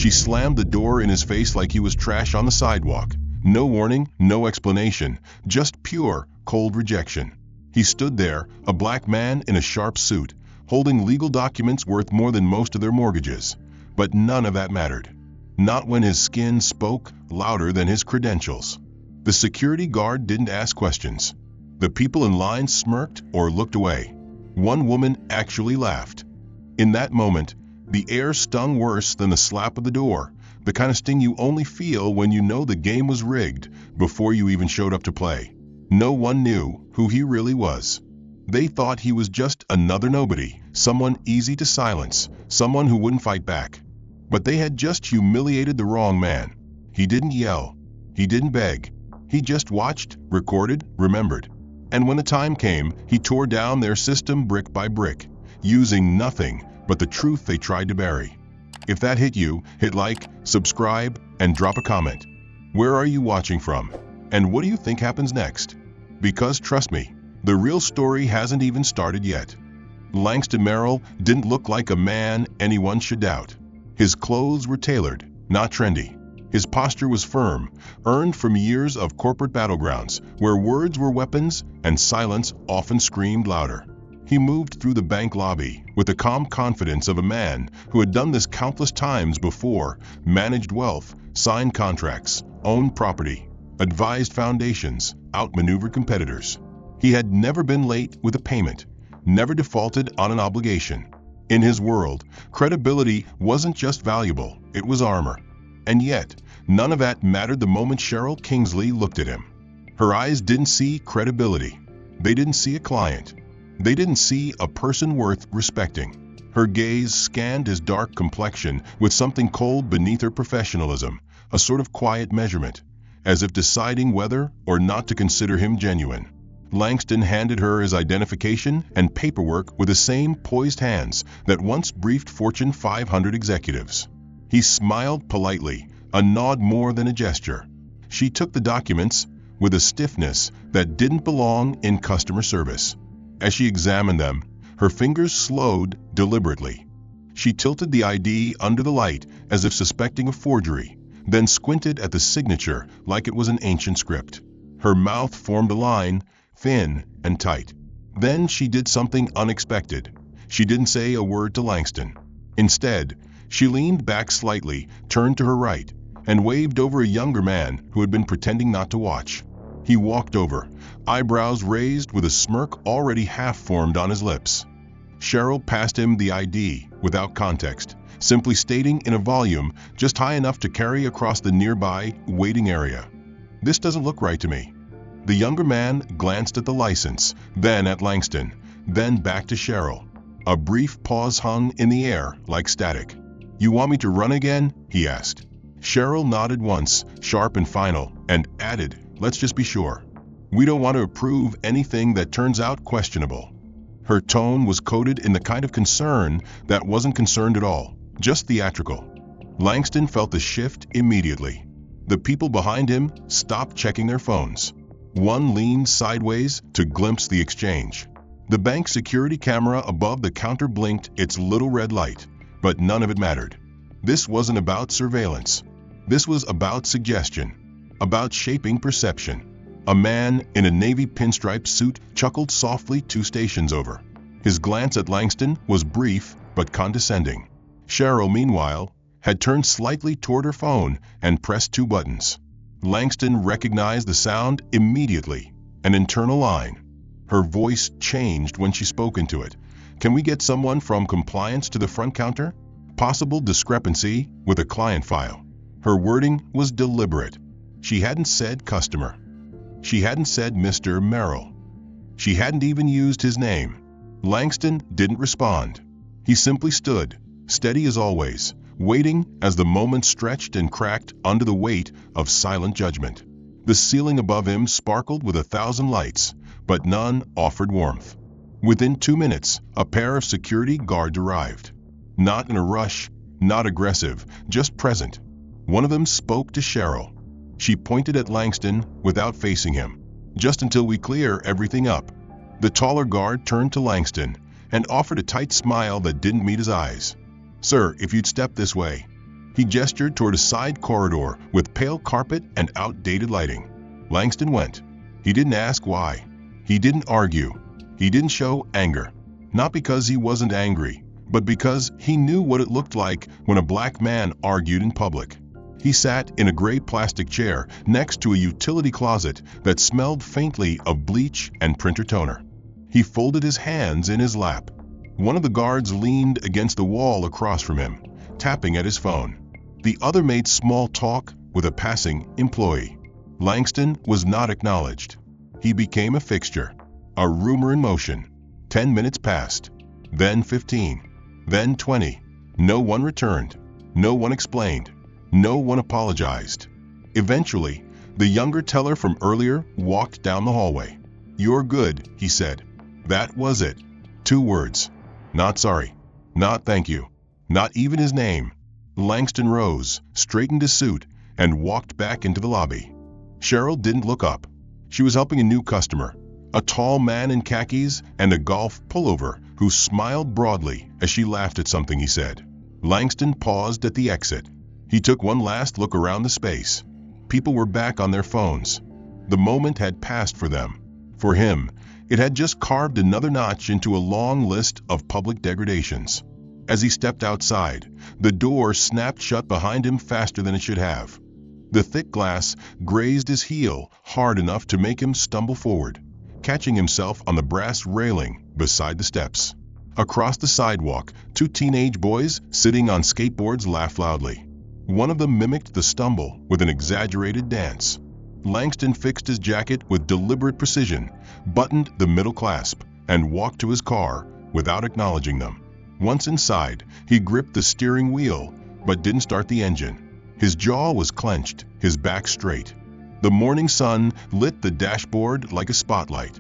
She slammed the door in his face like he was trash on the sidewalk. No warning, no explanation, just pure, cold rejection. He stood there, a black man in a sharp suit, holding legal documents worth more than most of their mortgages. But none of that mattered. Not when his skin spoke louder than his credentials. The security guard didn't ask questions. The people in line smirked or looked away. One woman actually laughed. In that moment, the air stung worse than the slap of the door, the kind of sting you only feel when you know the game was rigged before you even showed up to play. No one knew who he really was. They thought he was just another nobody, someone easy to silence, someone who wouldn't fight back. But they had just humiliated the wrong man. He didn't yell. He didn't beg. He just watched, recorded, remembered. And when the time came, he tore down their system brick by brick, using nothing but the truth they tried to bury. If that hit you, hit like, subscribe, and drop a comment. Where are you watching from? And what do you think happens next? Because trust me, the real story hasn't even started yet. Langston Merrill didn't look like a man anyone should doubt. His clothes were tailored, not trendy. His posture was firm, earned from years of corporate battlegrounds, where words were weapons and silence often screamed louder. He moved through the bank lobby with the calm confidence of a man who had done this countless times before, managed wealth, signed contracts, owned property, advised foundations, outmaneuvered competitors. He had never been late with a payment, never defaulted on an obligation. In his world, credibility wasn't just valuable, it was armor. And yet, none of that mattered the moment Cheryl Kingsley looked at him. Her eyes didn't see credibility. They didn't see a client. They didn't see a person worth respecting. Her gaze scanned his dark complexion with something cold beneath her professionalism, a sort of quiet measurement, as if deciding whether or not to consider him genuine. Langston handed her his identification and paperwork with the same poised hands that once briefed Fortune 500 executives. He smiled politely, a nod more than a gesture. She took the documents with a stiffness that didn't belong in customer service. As she examined them, her fingers slowed deliberately. She tilted the ID under the light as if suspecting a forgery, then squinted at the signature like it was an ancient script. Her mouth formed a line, thin and tight. Then she did something unexpected. She didn't say a word to Langston. Instead, she leaned back slightly, turned to her right, and waved over a younger man who had been pretending not to watch. He walked over, eyebrows raised with a smirk already half-formed on his lips. Cheryl passed him the ID without context, simply stating in a volume just high enough to carry across the nearby waiting area. "This doesn't look right to me." The younger man glanced at the license, then at Langston, then back to Cheryl. A brief pause hung in the air like static. "You want me to run again?" he asked. Cheryl nodded once, sharp and final, and added, "Let's just be sure. We don't want to approve anything that turns out questionable." Her tone was coded in the kind of concern that wasn't concerned at all, just theatrical. Langston felt the shift immediately. The people behind him stopped checking their phones. One leaned sideways to glimpse the exchange. The bank security camera above the counter blinked its little red light, but none of it mattered. This wasn't about surveillance. This was about suggestion, about shaping perception. A man in a navy pinstripe suit chuckled softly 2 stations over. His glance at Langston was brief but condescending. Cheryl, meanwhile, had turned slightly toward her phone and pressed 2 buttons. Langston recognized the sound immediately, an internal line. Her voice changed when she spoke into it. "Can we get someone from compliance to the front counter? Possible discrepancy with a client file." Her wording was deliberate. She hadn't said customer. She hadn't said Mr. Merrill. She hadn't even used his name. Langston didn't respond. He simply stood, steady as always, waiting as the moment stretched and cracked under the weight of silent judgment. The ceiling above him sparkled with 1,000 lights, but none offered warmth. Within 2 minutes, a pair of security guards arrived. Not in a rush, not aggressive, just present. One of them spoke to Cheryl. She pointed at Langston without facing him. "Just until we clear everything up." The taller guard turned to Langston and offered a tight smile that didn't meet his eyes. "Sir, if you'd step this way." He gestured toward a side corridor with pale carpet and outdated lighting. Langston went. He didn't ask why. He didn't argue. He didn't show anger. Not because he wasn't angry, but because he knew what it looked like when a black man argued in public. He sat in a gray plastic chair next to a utility closet that smelled faintly of bleach and printer toner. He folded his hands in his lap. One of the guards leaned against the wall across from him, tapping at his phone. The other made small talk with a passing employee. Langston was not acknowledged. He became a fixture, a rumor in motion. 10 minutes passed, then 15, then 20. No one returned. No one explained. No one apologized. Eventually, the younger teller from earlier walked down the hallway. "You're good," he said. That was it. 2 words. Not sorry. Not thank you. Not even his name. Langston rose, straightened his suit, and walked back into the lobby. Cheryl didn't look up. She was helping a new customer, a tall man in khakis and a golf pullover who smiled broadly as she laughed at something he said. Langston paused at the exit. He took one last look around the space. People were back on their phones. The moment had passed for them. For him, it had just carved another notch into a long list of public degradations. As he stepped outside, the door snapped shut behind him faster than it should have. The thick glass grazed his heel hard enough to make him stumble forward, catching himself on the brass railing beside the steps. Across the sidewalk, 2 teenage boys sitting on skateboards laughed loudly. One of them mimicked the stumble with an exaggerated dance. Langston fixed his jacket with deliberate precision, buttoned the middle clasp, and walked to his car without acknowledging them. Once inside, he gripped the steering wheel but didn't start the engine. His jaw was clenched, his back straight. The morning sun lit the dashboard like a spotlight.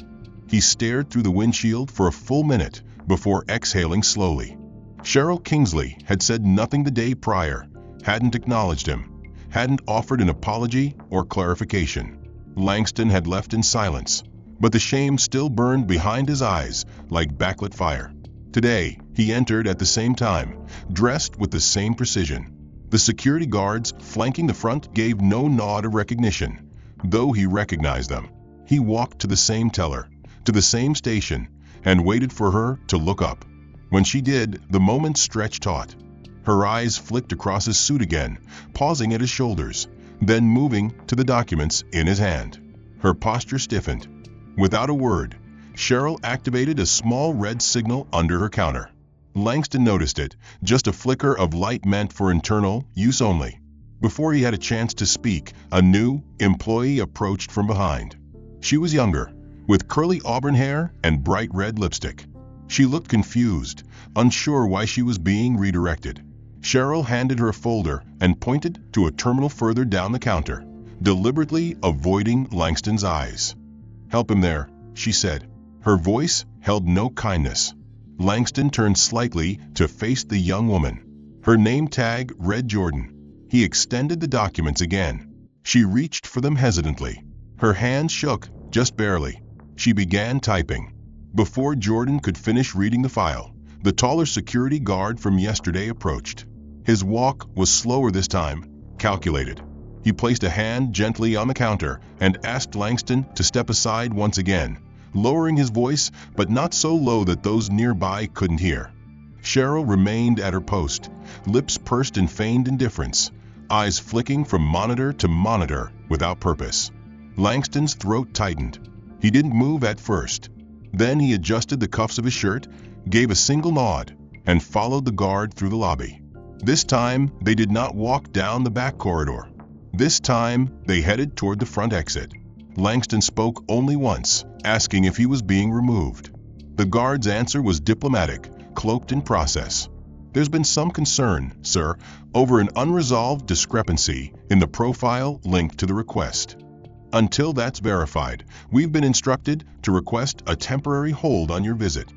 He stared through the windshield for a full minute before exhaling slowly. Cheryl Kingsley had said nothing the day prior, hadn't acknowledged him, hadn't offered an apology or clarification. Langston had left in silence, but the shame still burned behind his eyes like backlit fire. Today, he entered at the same time, dressed with the same precision. The security guards flanking the front gave no nod of recognition, though he recognized them. He walked to the same teller, to the same station, and waited for her to look up. When she did, the moment stretched taut. Her eyes flicked across his suit again, pausing at his shoulders, then moving to the documents in his hand. Her posture stiffened. Without a word, Cheryl activated a small red signal under her counter. Langston noticed it, just a flicker of light meant for internal use only. Before he had a chance to speak, a new employee approached from behind. She was younger, with curly auburn hair and bright red lipstick. She looked confused, unsure why she was being redirected. Cheryl handed her a folder and pointed to a terminal further down the counter, deliberately avoiding Langston's eyes. "Help him there," she said. Her voice held no kindness. Langston turned slightly to face the young woman. Her name tag read Jordan. He extended the documents again. She reached for them hesitantly. Her hand shook, just barely. She began typing. Before Jordan could finish reading the file, the taller security guard from yesterday approached. His walk was slower this time, calculated. He placed a hand gently on the counter and asked Langston to step aside once again, lowering his voice, but not so low that those nearby couldn't hear. Cheryl remained at her post, lips pursed in feigned indifference, eyes flicking from monitor to monitor without purpose. Langston's throat tightened. He didn't move at first. Then he adjusted the cuffs of his shirt, gave a single nod, and followed the guard through the lobby. This time, they did not walk down the back corridor. This time, they headed toward the front exit. Langston spoke only once, asking if he was being removed. The guard's answer was diplomatic, cloaked in process. "There's been some concern, sir, over an unresolved discrepancy in the profile linked to the request. Until that's verified, we've been instructed to request a temporary hold on your visit."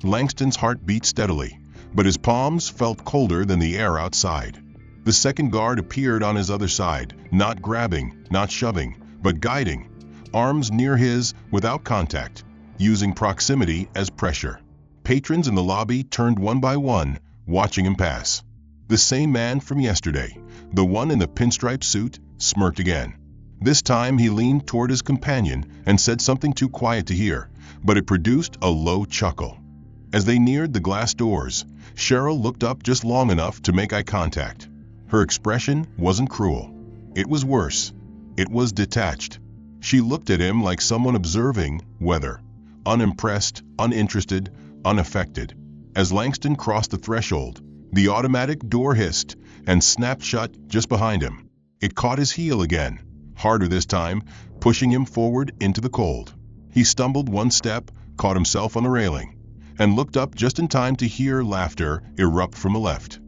Langston's heart beat steadily, but his palms felt colder than the air outside. The second guard appeared on his other side, not grabbing, not shoving, but guiding, arms near his without contact, using proximity as pressure. Patrons in the lobby turned one by one, watching him pass. The same man from yesterday, The one in the pinstripe suit smirked again. This time he leaned toward his companion and said something too quiet to hear, but it produced a low chuckle. As they neared the glass doors, Cheryl looked up just long enough to make eye contact. Her expression wasn't cruel. It was worse. It was detached. She looked at him like someone observing weather, unimpressed, uninterested, unaffected. As Langston crossed the threshold, the automatic door hissed and snapped shut just behind him. It caught his heel again, harder this time, pushing him forward into the cold. He stumbled one step, caught himself on the railing, and looked up just in time to hear laughter erupt from the left.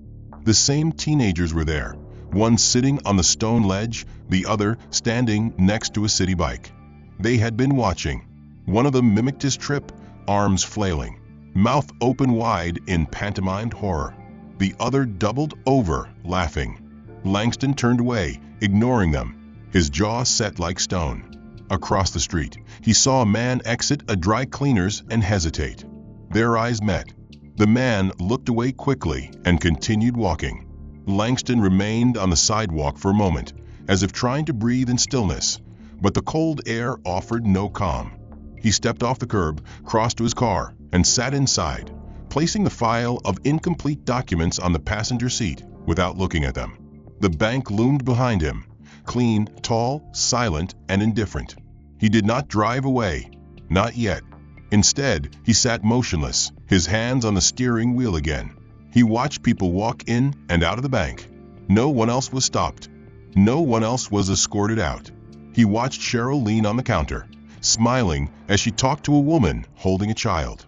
The same teenagers were there, one sitting on the stone ledge, the other standing next to a city bike. They had been watching. One of them mimicked his trip, arms flailing, mouth open wide in pantomimed horror. The other doubled over, laughing. Langston turned away, ignoring them, his jaw set like stone. Across the street, he saw a man exit a dry cleaner's and hesitate. Their eyes met. The man looked away quickly and continued walking. Langston remained on the sidewalk for a moment, as if trying to breathe in stillness, but the cold air offered no calm. He stepped off the curb, crossed to his car, and sat inside, placing the file of incomplete documents on the passenger seat without looking at them. The bank loomed behind him, clean, tall, silent, and indifferent. He did not drive away, not yet. Instead, he sat motionless, his hands on the steering wheel again. He watched people walk in and out of the bank. No one else was stopped. No one else was escorted out. He watched Cheryl lean on the counter, smiling as she talked to a woman holding a child.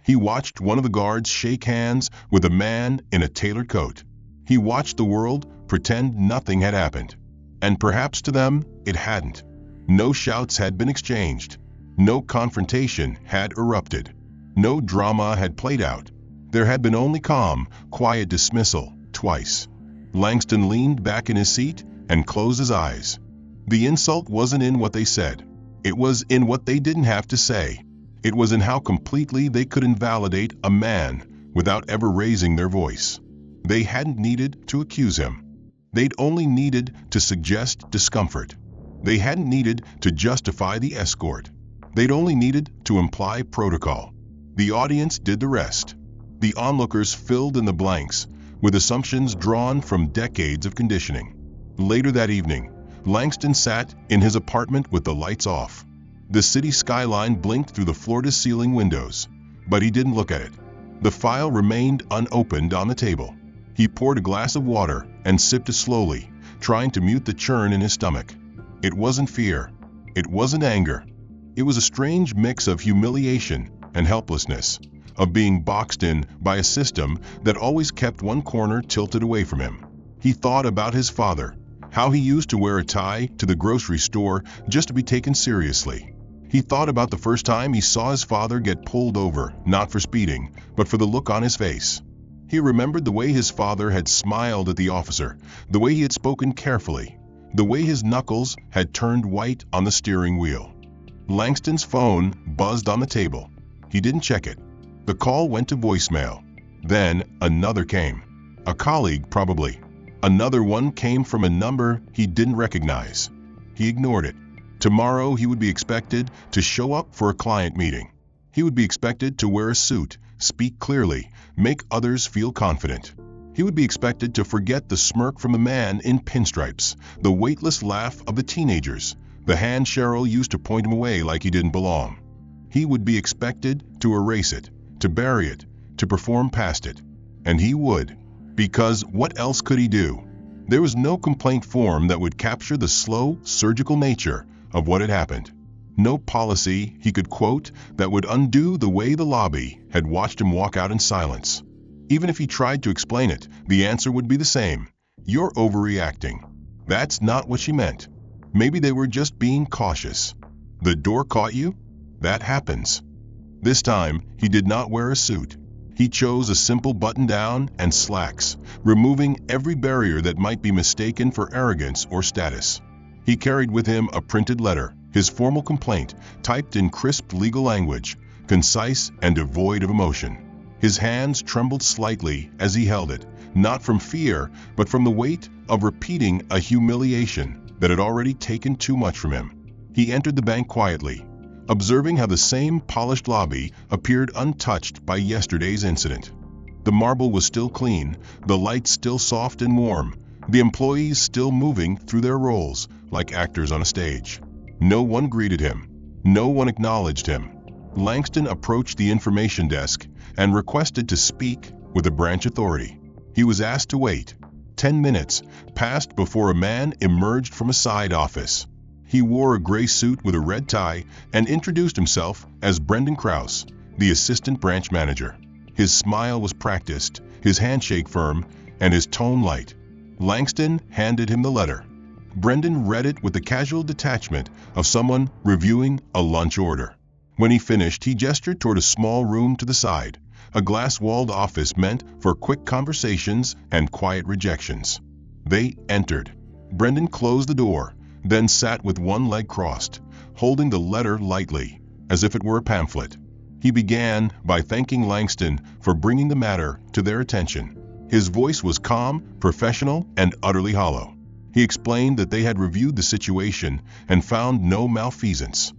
He watched one of the guards shake hands with a man in a tailored coat. He watched the world pretend nothing had happened. And perhaps to them, it hadn't. No shouts had been exchanged. No confrontation had erupted. No drama had played out. There had been only calm, quiet dismissal, twice. Langston leaned back in his seat and closed his eyes. The insult wasn't in what they said. It was in what they didn't have to say. It was in how completely they could invalidate a man without ever raising their voice. They hadn't needed to accuse him. They'd only needed to suggest discomfort. They hadn't needed to justify the escort. They'd only needed to imply protocol. The audience did the rest. The onlookers filled in the blanks with assumptions drawn from decades of conditioning. Later that evening, Langston sat in his apartment with the lights off. The city skyline blinked through the floor-to-ceiling windows, but he didn't look at it. The file remained unopened on the table. He poured a glass of water and sipped it slowly, trying to mute the churn in his stomach. It wasn't fear. It wasn't anger. It was a strange mix of humiliation and helplessness, of being boxed in by a system that always kept one corner tilted away from him. He thought about his father, how he used to wear a tie to the grocery store just to be taken seriously. He thought about the first time he saw his father get pulled over, not for speeding, but for the look on his face. He remembered the way his father had smiled at the officer, the way he had spoken carefully, the way his knuckles had turned white on the steering wheel. Langston's phone buzzed on the table. He didn't check it. The call went to voicemail. Then another came. A colleague, probably. Another one came from a number he didn't recognize. He ignored it. Tomorrow he would be expected to show up for a client meeting. He would be expected to wear a suit, speak clearly, make others feel confident. He would be expected to forget the smirk from the man in pinstripes, the weightless laugh of the teenagers, the hand Cheryl used to point him away like he didn't belong. He would be expected to erase it, to bury it, to perform past it. And he would. Because what else could he do? There was no complaint form that would capture the slow, surgical nature of what had happened. No policy he could quote that would undo the way the lobby had watched him walk out in silence. Even if he tried to explain it, the answer would be the same. You're overreacting. That's not what she meant. Maybe they were just being cautious. The door caught you? That happens. This time, he did not wear a suit. He chose a simple button-down and slacks, removing every barrier that might be mistaken for arrogance or status. He carried with him a printed letter, his formal complaint, typed in crisp legal language, concise and devoid of emotion. His hands trembled slightly as he held it, not from fear, but from the weight of repeating a humiliation that had already taken too much from him. He entered the bank quietly, observing how the same polished lobby appeared untouched by yesterday's incident. The marble was still clean, the lights still soft and warm, the employees still moving through their roles like actors on a stage. No one greeted him. No one acknowledged him. Langston approached the information desk and requested to speak with a branch authority. He was asked to wait. 10 minutes passed before a man emerged from a side office. He wore a gray suit with a red tie and introduced himself as Brendan Krause, the assistant branch manager. His smile was practiced, his handshake firm, and his tone light. Langston handed him the letter. Brendan read it with the casual detachment of someone reviewing a lunch order. When he finished, he gestured toward a small room to the side, a glass-walled office meant for quick conversations and quiet rejections. They entered. Brendan closed the door, then sat with one leg crossed, holding the letter lightly, as if it were a pamphlet. He began by thanking Langston for bringing the matter to their attention. His voice was calm, professional, and utterly hollow. He explained that they had reviewed the situation and found no malfeasance.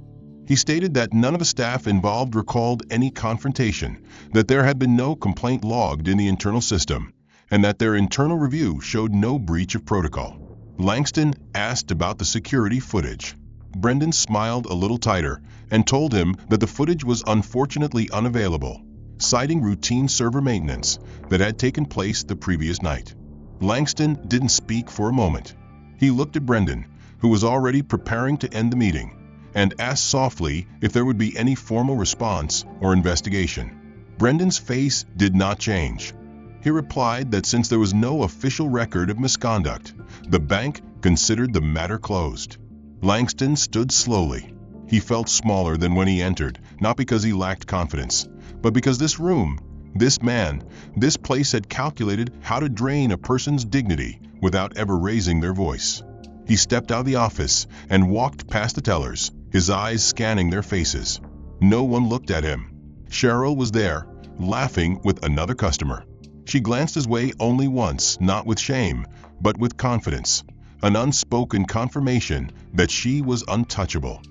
He stated that none of the staff involved recalled any confrontation, that there had been no complaint logged in the internal system, and that their internal review showed no breach of protocol. Langston asked about the security footage. Brendan smiled a little tighter and told him that the footage was unfortunately unavailable, citing routine server maintenance that had taken place the previous night. Langston didn't speak for a moment. He looked at Brendan, who was already preparing to end the meeting, and asked softly if there would be any formal response or investigation. Brendan's face did not change. He replied that since there was no official record of misconduct, the bank considered the matter closed. Langston stood slowly. He felt smaller than when he entered, not because he lacked confidence, but because this room, this man, this place had calculated how to drain a person's dignity without ever raising their voice. He stepped out of the office and walked past the tellers, his eyes scanning their faces. No one looked at him. Cheryl was there, laughing with another customer. She glanced his way only once, not with shame, but with confidence, an unspoken confirmation that she was untouchable.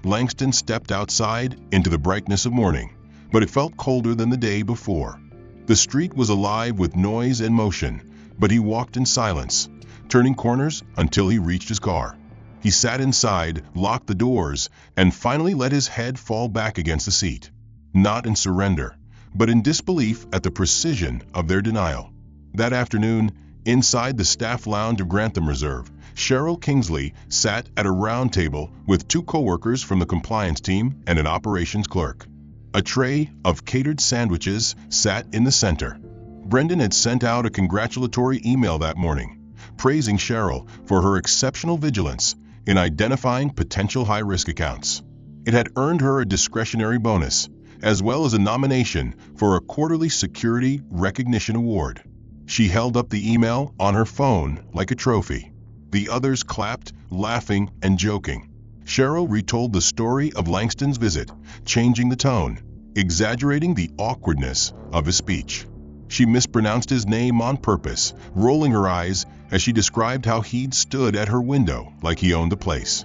Langston stepped outside into the brightness of morning, but it felt colder than the day before. The street was alive with noise and motion, but he walked in silence, turning corners until he reached his car. He sat inside, locked the doors, and finally let his head fall back against the seat. Not in surrender, but in disbelief at the precision of their denial. That afternoon, inside the staff lounge of Grantham Reserve, Cheryl Kingsley sat at a round table with two coworkers from the compliance team and an operations clerk. A tray of catered sandwiches sat in the center. Brendan had sent out a congratulatory email that morning, praising Cheryl for her exceptional vigilance in identifying potential high-risk accounts. It had earned her a discretionary bonus, as well as a nomination for a quarterly security recognition award. She held up the email on her phone like a trophy. The others clapped, laughing and joking. Cheryl retold the story of Langston's visit, changing the tone, exaggerating the awkwardness of his speech. She mispronounced his name on purpose, rolling her eyes as she described how he'd stood at her window like he owned the place.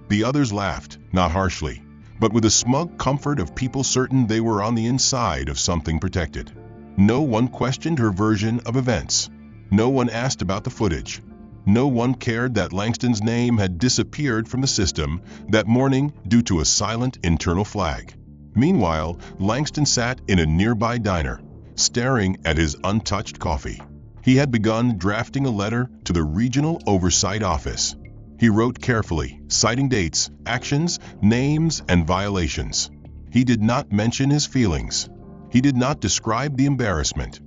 The others laughed, not harshly, but with the smug comfort of people certain they were on the inside of something protected. No one questioned her version of events. No one asked about the footage. No one cared that Langston's name had disappeared from the system that morning due to a silent internal flag. Meanwhile, Langston sat in a nearby diner, staring at his untouched coffee. He had begun drafting a letter to the Regional Oversight Office. He wrote carefully, citing dates, actions, names, and violations. He did not mention his feelings. He did not describe the embarrassment.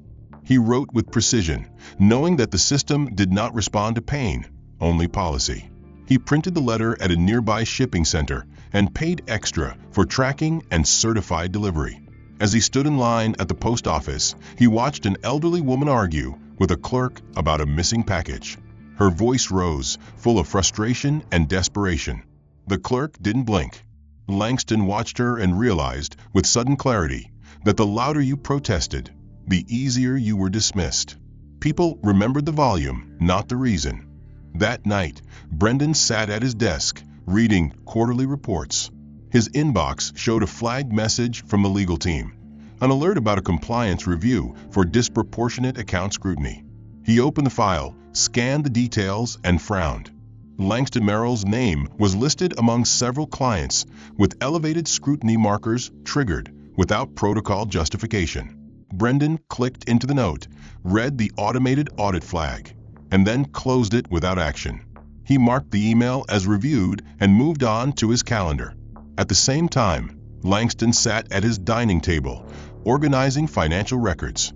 He wrote with precision, knowing that the system did not respond to pain, only policy. He printed the letter at a nearby shipping center and paid extra for tracking and certified delivery. As he stood in line at the post office, he watched an elderly woman argue with a clerk about a missing package. Her voice rose, full of frustration and desperation. The clerk didn't blink. Langston watched her and realized, with sudden clarity, that the louder you protested, the easier you were dismissed. People remembered the volume, not the reason. That night, Brendan sat at his desk, reading quarterly reports. His inbox showed a flagged message from the legal team, an alert about a compliance review for disproportionate account scrutiny. He opened the file, scanned the details, and frowned. Langston Merrill's name was listed among several clients, with elevated scrutiny markers triggered without protocol justification. Brendan clicked into the note, read the automated audit flag, and then closed it without action. He marked the email as reviewed and moved on to his calendar. At the same time, Langston sat at his dining table, organizing financial records.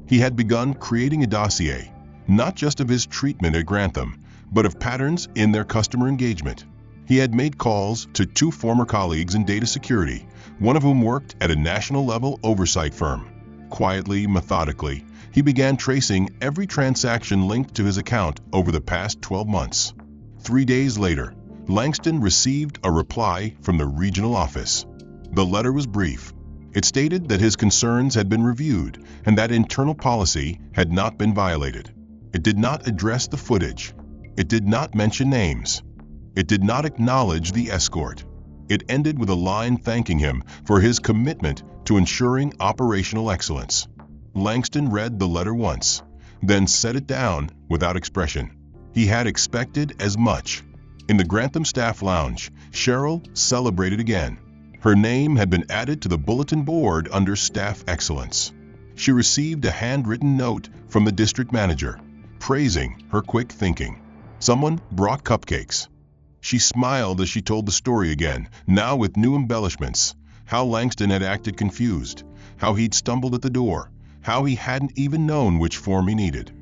He had begun creating a dossier, not just of his treatment at Grantham, but of patterns in their customer engagement. He had made calls to 2 former colleagues in data security, one of whom worked at a national-level oversight firm. Quietly, methodically, he began tracing every transaction linked to his account over the past 12 months. 3 days later, Langston received a reply from the regional office. The letter was brief. It stated that his concerns had been reviewed and that internal policy had not been violated. It did not address the footage. It did not mention names. It did not acknowledge the escort. It ended with a line thanking him for his commitment to ensuring operational excellence. Langston read the letter once, then set it down without expression. He had expected as much. In the Grantham staff lounge, Cheryl celebrated again. Her name had been added to the bulletin board under staff excellence. She received a handwritten note from the district manager, praising her quick thinking. Someone brought cupcakes. She smiled as she told the story again, now with new embellishments. How Langston had acted confused, how he'd stumbled at the door, how he hadn't even known which form he needed.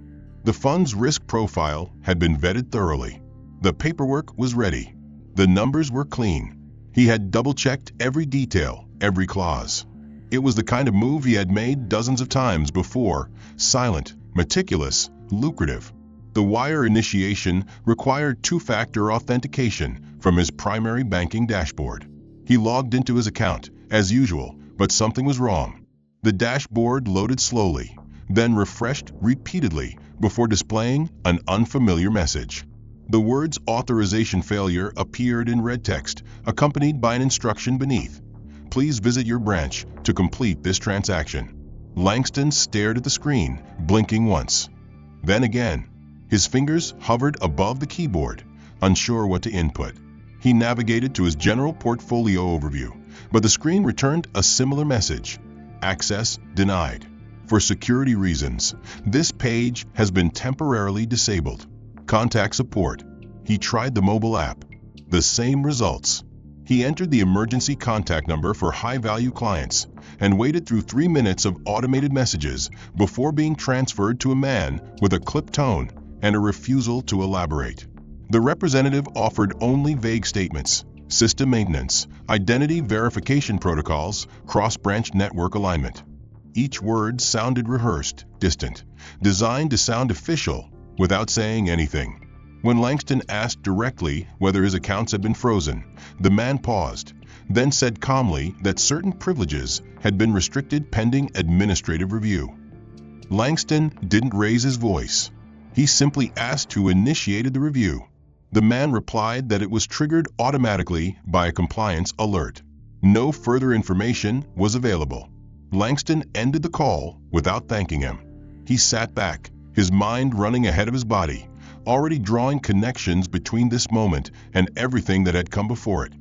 The fund's risk profile had been vetted thoroughly. The paperwork was ready. The numbers were clean. He had double-checked every detail, every clause. It was the kind of move he had made dozens of times before, silent, meticulous, lucrative. The wire initiation required 2-factor authentication from his primary banking dashboard. He logged into his account, as usual, but something was wrong. The dashboard loaded slowly, then refreshed repeatedly before displaying an unfamiliar message. The words "authorization failure" appeared in red text, accompanied by an instruction beneath. Please visit your branch to complete this transaction. Langston stared at the screen, blinking once. Then again. His fingers hovered above the keyboard, unsure what to input. He navigated to his general portfolio overview, but the screen returned a similar message: access denied. For security reasons, this page has been temporarily disabled. Contact support. He tried the mobile app. The same results. He entered the emergency contact number for high-value clients and waited through 3 minutes of automated messages before being transferred to a man with a clipped tone and a refusal to elaborate. The representative offered only vague statements: system maintenance, identity verification protocols, cross-branch network alignment. Each word sounded rehearsed, distant, designed to sound official without saying anything. When Langston asked directly whether his accounts had been frozen, the man paused, then said calmly that certain privileges had been restricted pending administrative review. Langston didn't raise his voice. He simply asked who initiated the review. The man replied that it was triggered automatically by a compliance alert. No further information was available. Langston ended the call without thanking him. He sat back, his mind running ahead of his body, already drawing connections between this moment and everything that had come before it.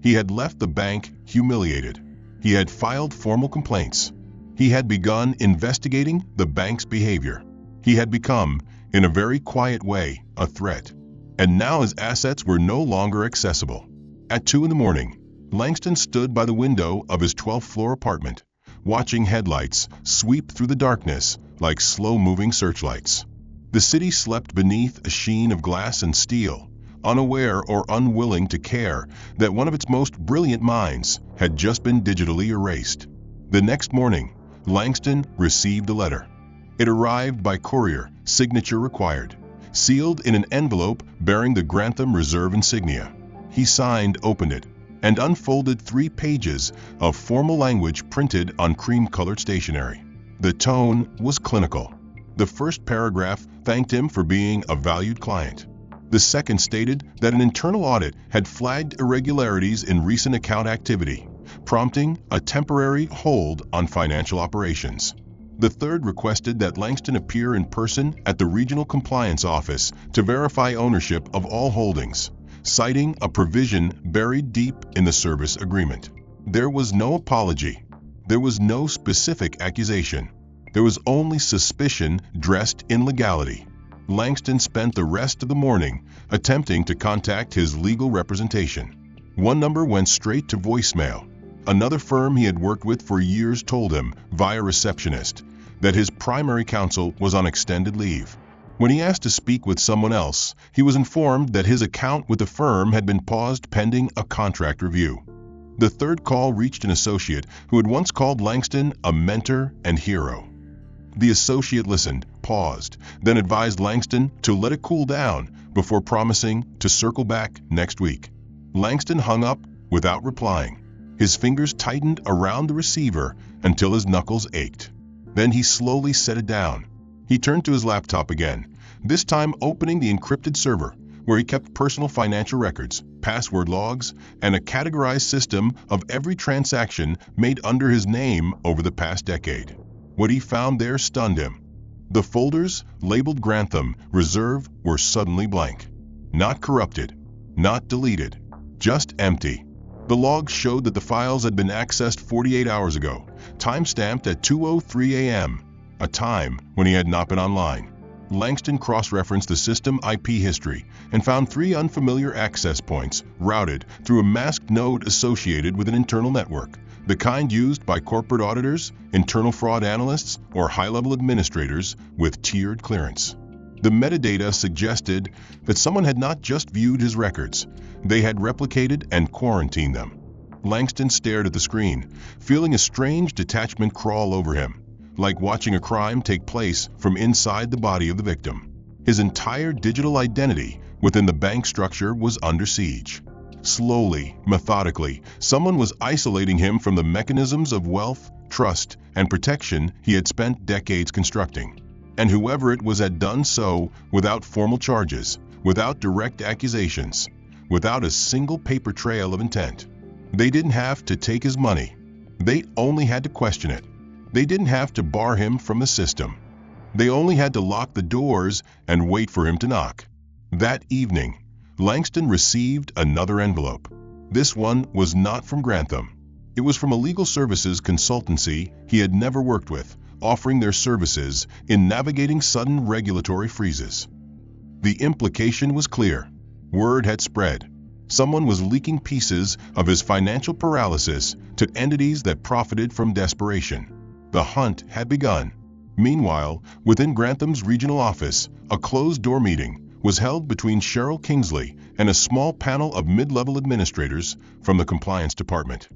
He had left the bank humiliated. He had filed formal complaints. He had begun investigating the bank's behavior. He had become, in a very quiet way, a threat. And now his assets were no longer accessible. At 2 a.m, Langston stood by the window of his 12th-floor apartment, watching headlights sweep through the darkness like slow-moving searchlights. The city slept beneath a sheen of glass and steel, unaware or unwilling to care that one of its most brilliant minds had just been digitally erased. The next morning, Langston received a letter. It arrived by courier, signature required, sealed in an envelope bearing the Grantham Reserve insignia. He signed, opened it, and unfolded 3 pages of formal language printed on cream-colored stationery. The tone was clinical. The first paragraph thanked him for being a valued client. The second stated that an internal audit had flagged irregularities in recent account activity, prompting a temporary hold on financial operations. The third requested that Langston appear in person at the Regional Compliance Office to verify ownership of all holdings, citing a provision buried deep in the service agreement. There was no apology. There was no specific accusation. There was only suspicion dressed in legality. Langston spent the rest of the morning attempting to contact his legal representation. One number went straight to voicemail. Another firm he had worked with for years told him, via receptionist, that his primary counsel was on extended leave. When he asked to speak with someone else, he was informed that his account with the firm had been paused pending a contract review. The third call reached an associate who had once called Langston a mentor and hero. The associate listened, paused, then advised Langston to let it cool down before promising to circle back next week. Langston hung up without replying. His fingers tightened around the receiver until his knuckles ached. Then he slowly set it down. He turned to his laptop again, this time opening the encrypted server, where he kept personal financial records, password logs, and a categorized system of every transaction made under his name over the past decade. What he found there stunned him. The folders labeled Grantham Reserve were suddenly blank. Not corrupted, not deleted, just empty. The logs showed that the files had been accessed 48 hours ago, time-stamped at 2:03 a.m., a time when he had not been online. Langston cross-referenced the system IP history and found 3 unfamiliar access points routed through a masked node associated with an internal network, the kind used by corporate auditors, internal fraud analysts, or high-level administrators with tiered clearance. The metadata suggested that someone had not just viewed his records, they had replicated and quarantined them. Langston stared at the screen, feeling a strange detachment crawl over him, like watching a crime take place from inside the body of the victim. His entire digital identity within the bank structure was under siege. Slowly, methodically, someone was isolating him from the mechanisms of wealth, trust, and protection he had spent decades constructing. And whoever it was had done so without formal charges, without direct accusations, without a single paper trail of intent. They didn't have to take his money. They only had to question it. They didn't have to bar him from the system. They only had to lock the doors and wait for him to knock. That evening, Langston received another envelope. This one was not from Grantham. It was from a legal services consultancy he had never worked with, offering their services in navigating sudden regulatory freezes. The implication was clear. Word had spread. Someone was leaking pieces of his financial paralysis to entities that profited from desperation. The hunt had begun. Meanwhile, within Grantham's regional office, a closed-door meeting was held between Cheryl Kingsley and a small panel of mid-level administrators from the compliance department.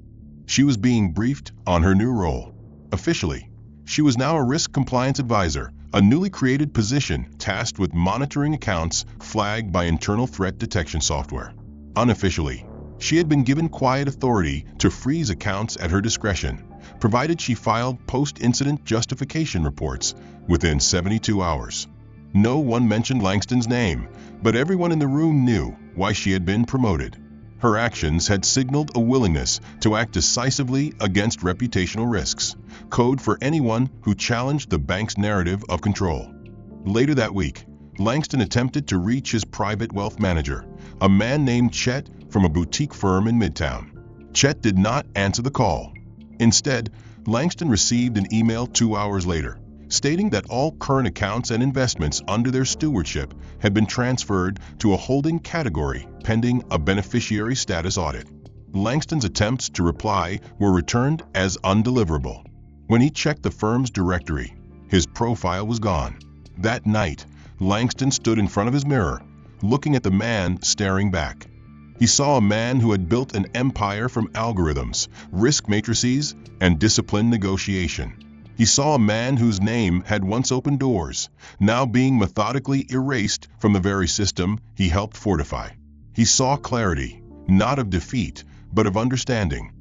She was being briefed on her new role. Officially, she was now a risk compliance advisor, a newly created position tasked with monitoring accounts flagged by internal threat detection software. Unofficially, she had been given quiet authority to freeze accounts at her discretion, provided she filed post-incident justification reports within 72 hours. No one mentioned Langston's name, but everyone in the room knew why she had been promoted. Her actions had signaled a willingness to act decisively against reputational risks, code for anyone who challenged the bank's narrative of control. Later that week, Langston attempted to reach his private wealth manager, a man named Chet from a boutique firm in Midtown. Chet did not answer the call. Instead, Langston received an email 2 hours later, stating that all current accounts and investments under their stewardship had been transferred to a holding category pending a beneficiary status audit. Langston's attempts to reply were returned as undeliverable. When he checked the firm's directory, his profile was gone. That night, Langston stood in front of his mirror, looking at the man staring back. He saw a man who had built an empire from algorithms, risk matrices, and disciplined negotiation. He saw a man whose name had once opened doors, now being methodically erased from the very system he helped fortify. He saw clarity, not of defeat, but of understanding.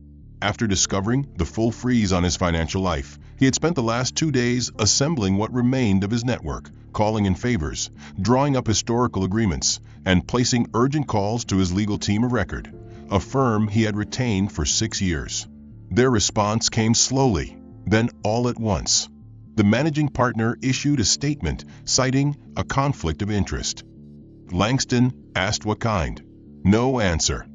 After discovering the full freeze on his financial life, he had spent the last 2 days assembling what remained of his network, calling in favors, drawing up historical agreements, and placing urgent calls to his legal team of record, a firm he had retained for 6 years. Their response came slowly, then all at once. The managing partner issued a statement citing a conflict of interest. Langston asked what kind. No answer.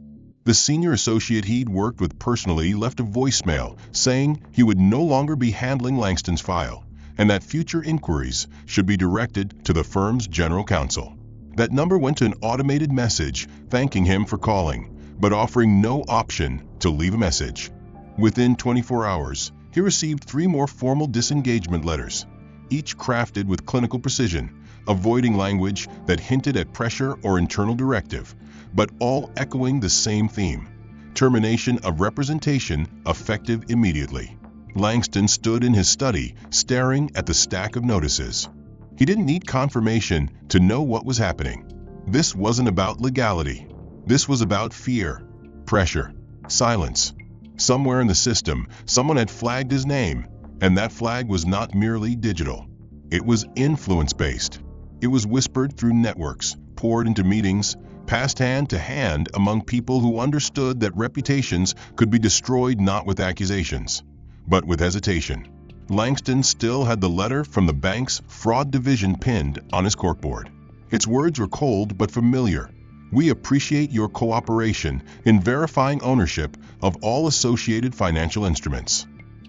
The senior associate he'd worked with personally left a voicemail saying he would no longer be handling Langston's file, and that future inquiries should be directed to the firm's general counsel. That number went to an automated message thanking him for calling, but offering no option to leave a message. Within 24 hours, he received 3 more formal disengagement letters, each crafted with clinical precision, avoiding language that hinted at pressure or internal directive, but all echoing the same theme: termination of representation effective immediately. Langston stood in his study, staring at the stack of notices. He didn't need confirmation to know what was happening. This wasn't about legality. This was about fear, pressure, silence. Somewhere in the system, someone had flagged his name, and that flag was not merely digital. It was influence-based. It was whispered through networks, poured into meetings, passed hand to hand among people who understood that reputations could be destroyed not with accusations, but with hesitation. Langston still had the letter from the bank's fraud division pinned on his corkboard. Its words were cold but familiar. "We appreciate your cooperation in verifying ownership of all associated financial instruments.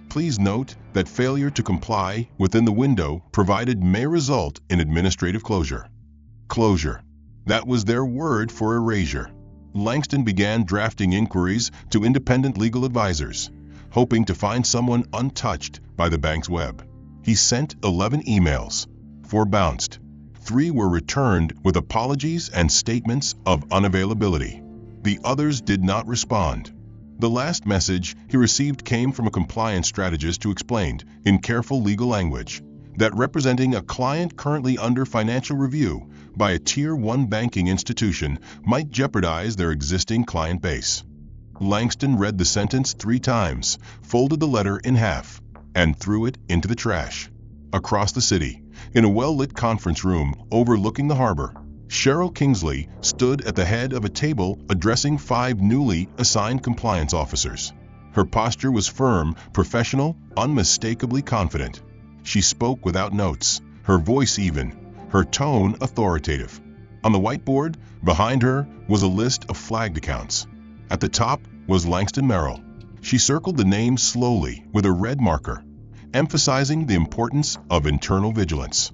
Please note that failure to comply within the window provided may result in administrative closure." Closure. That was their word for erasure. Langston began drafting inquiries to independent legal advisors, hoping to find someone untouched by the bank's web. He sent 11 emails. 4 bounced. 3 were returned with apologies and statements of unavailability. The others did not respond. The last message he received came from a compliance strategist who explained, in careful legal language, that representing a client currently under financial review by a Tier 1 banking institution might jeopardize their existing client base. Langston read the sentence 3 times, folded the letter in half, and threw it into the trash. Across the city, in a well-lit conference room overlooking the harbor, Cheryl Kingsley stood at the head of a table addressing 5 newly assigned compliance officers. Her posture was firm, professional, unmistakably confident. She spoke without notes, her voice even, her tone authoritative. On the whiteboard, behind her, was a list of flagged accounts. At the top was Langston Merrill. She circled the name slowly with a red marker, emphasizing the importance of internal vigilance.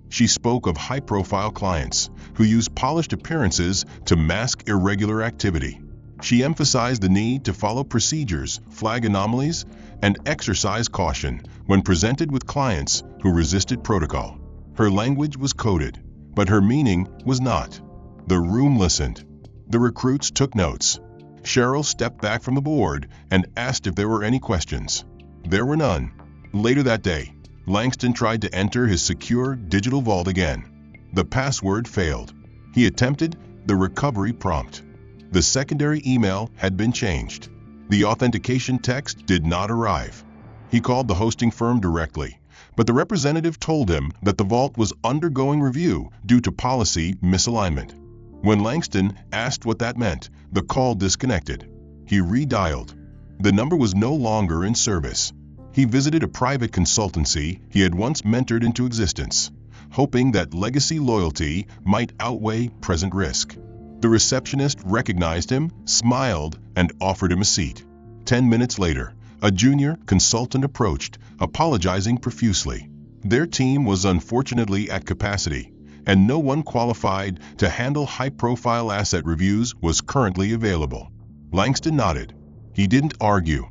She spoke of high-profile clients who use polished appearances to mask irregular activity. She emphasized the need to follow procedures, flag anomalies, and exercise caution when presented with clients who resisted protocol. Her language was coded, but her meaning was not. The room listened. The recruits took notes. Cheryl stepped back from the board and asked if there were any questions. There were none. Later that day, Langston tried to enter his secure digital vault again. The password failed. He attempted the recovery prompt. The secondary email had been changed. The authentication text did not arrive. He called the hosting firm directly, but the representative told him that the vault was undergoing review due to policy misalignment. When Langston asked what that meant, the call disconnected. He redialed. The number was no longer in service. He visited a private consultancy he had once mentored into existence, hoping that legacy loyalty might outweigh present risk. The receptionist recognized him, smiled, and offered him a seat. 10 minutes later, a junior consultant approached, apologizing profusely. Their team was unfortunately at capacity, and no one qualified to handle high-profile asset reviews was currently available. Langston nodded. He didn't argue.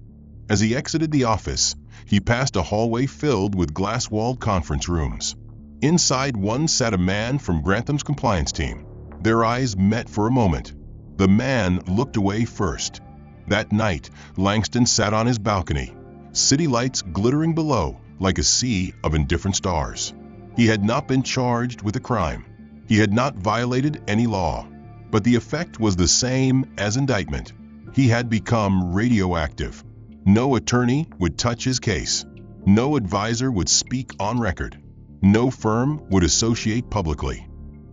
As he exited the office, he passed a hallway filled with glass-walled conference rooms. Inside one sat a man from Grantham's compliance team. Their eyes met for a moment. The man looked away first. That night, Langston sat on his balcony, city lights glittering below like a sea of indifferent stars. He had not been charged with a crime. He had not violated any law. But the effect was the same as indictment. He had become radioactive. No attorney would touch his case. No advisor would speak on record. No firm would associate publicly.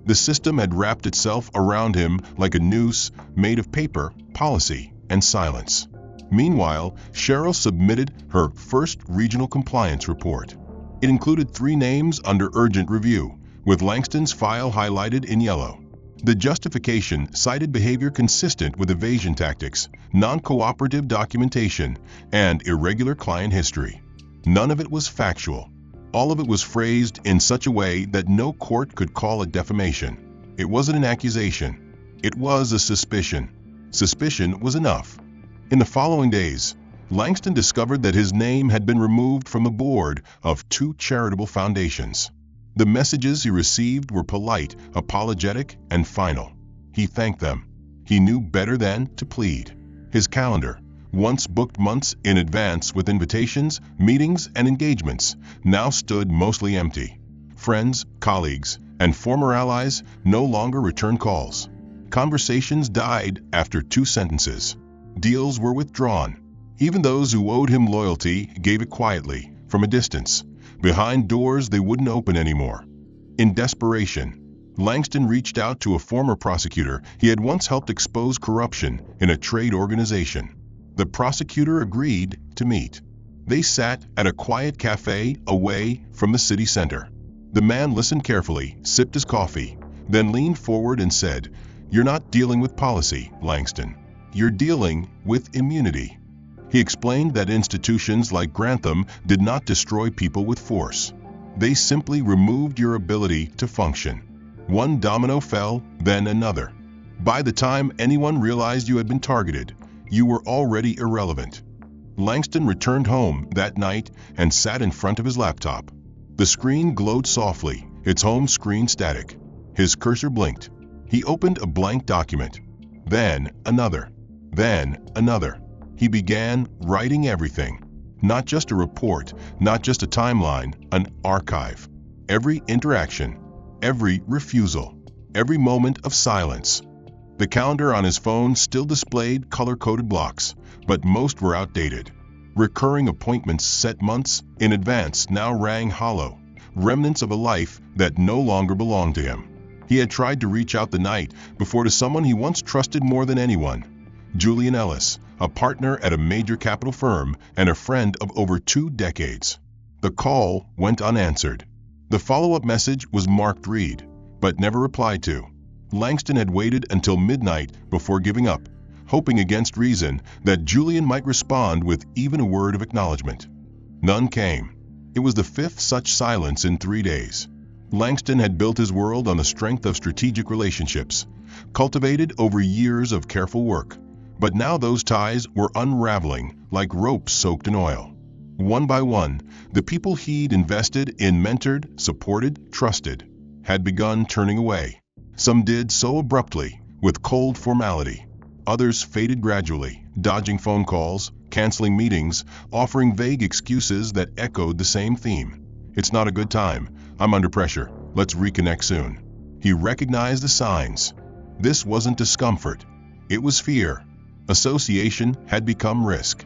The system had wrapped itself around him like a noose made of paper, policy, and silence. Meanwhile, Cheryl submitted her first regional compliance report. It included 3 names under urgent review, with Langston's file highlighted in yellow. The justification cited behavior consistent with evasion tactics, non-cooperative documentation, and irregular client history. None of it was factual. All of it was phrased in such a way that no court could call it defamation. It wasn't an accusation. It was a suspicion. Suspicion was enough. In the following days, Langston discovered that his name had been removed from the board of 2 charitable foundations. The messages he received were polite, apologetic, and final. He thanked them. He knew better than to plead. His calendar, once booked months in advance with invitations, meetings, and engagements, now stood mostly empty. Friends, colleagues, and former allies no longer returned calls. Conversations died after 2 sentences. Deals were withdrawn. Even those who owed him loyalty gave it quietly, from a distance, behind doors they wouldn't open anymore. In desperation, Langston reached out to a former prosecutor he had once helped expose corruption in a trade organization. The prosecutor agreed to meet. They sat at a quiet cafe away from the city center. The man listened carefully, sipped his coffee, then leaned forward and said, "You're not dealing with policy, Langston. You're dealing with immunity." He explained that institutions like Grantham did not destroy people with force. They simply removed your ability to function. One domino fell, then another. By the time anyone realized you had been targeted, you were already irrelevant. Langston returned home that night and sat in front of his laptop. The screen glowed softly, its home screen static. His cursor blinked. He opened a blank document. Then another. Then another. He began writing everything. Not just a report, not just a timeline, an archive. Every interaction, every refusal, every moment of silence. The calendar on his phone still displayed color-coded blocks, but most were outdated. Recurring appointments set months in advance now rang hollow, remnants of a life that no longer belonged to him. He had tried to reach out the night before to someone he once trusted more than anyone. Julian Ellis, a partner at a major capital firm and a friend of over 2 decades. The call went unanswered. The follow-up message was marked read, but never replied to. Langston had waited until midnight before giving up, hoping against reason that Julian might respond with even a word of acknowledgement. None came. It was the 5th such silence in 3 days. Langston had built his world on the strength of strategic relationships, cultivated over years of careful work. But now those ties were unraveling like ropes soaked in oil. One by one, the people he'd invested in, mentored, supported, trusted, had begun turning away. Some did so abruptly, with cold formality. Others faded gradually, dodging phone calls, canceling meetings, offering vague excuses that echoed the same theme. "It's not a good time. I'm under pressure. Let's reconnect soon." He recognized the signs. This wasn't discomfort. It was fear. Association had become risk.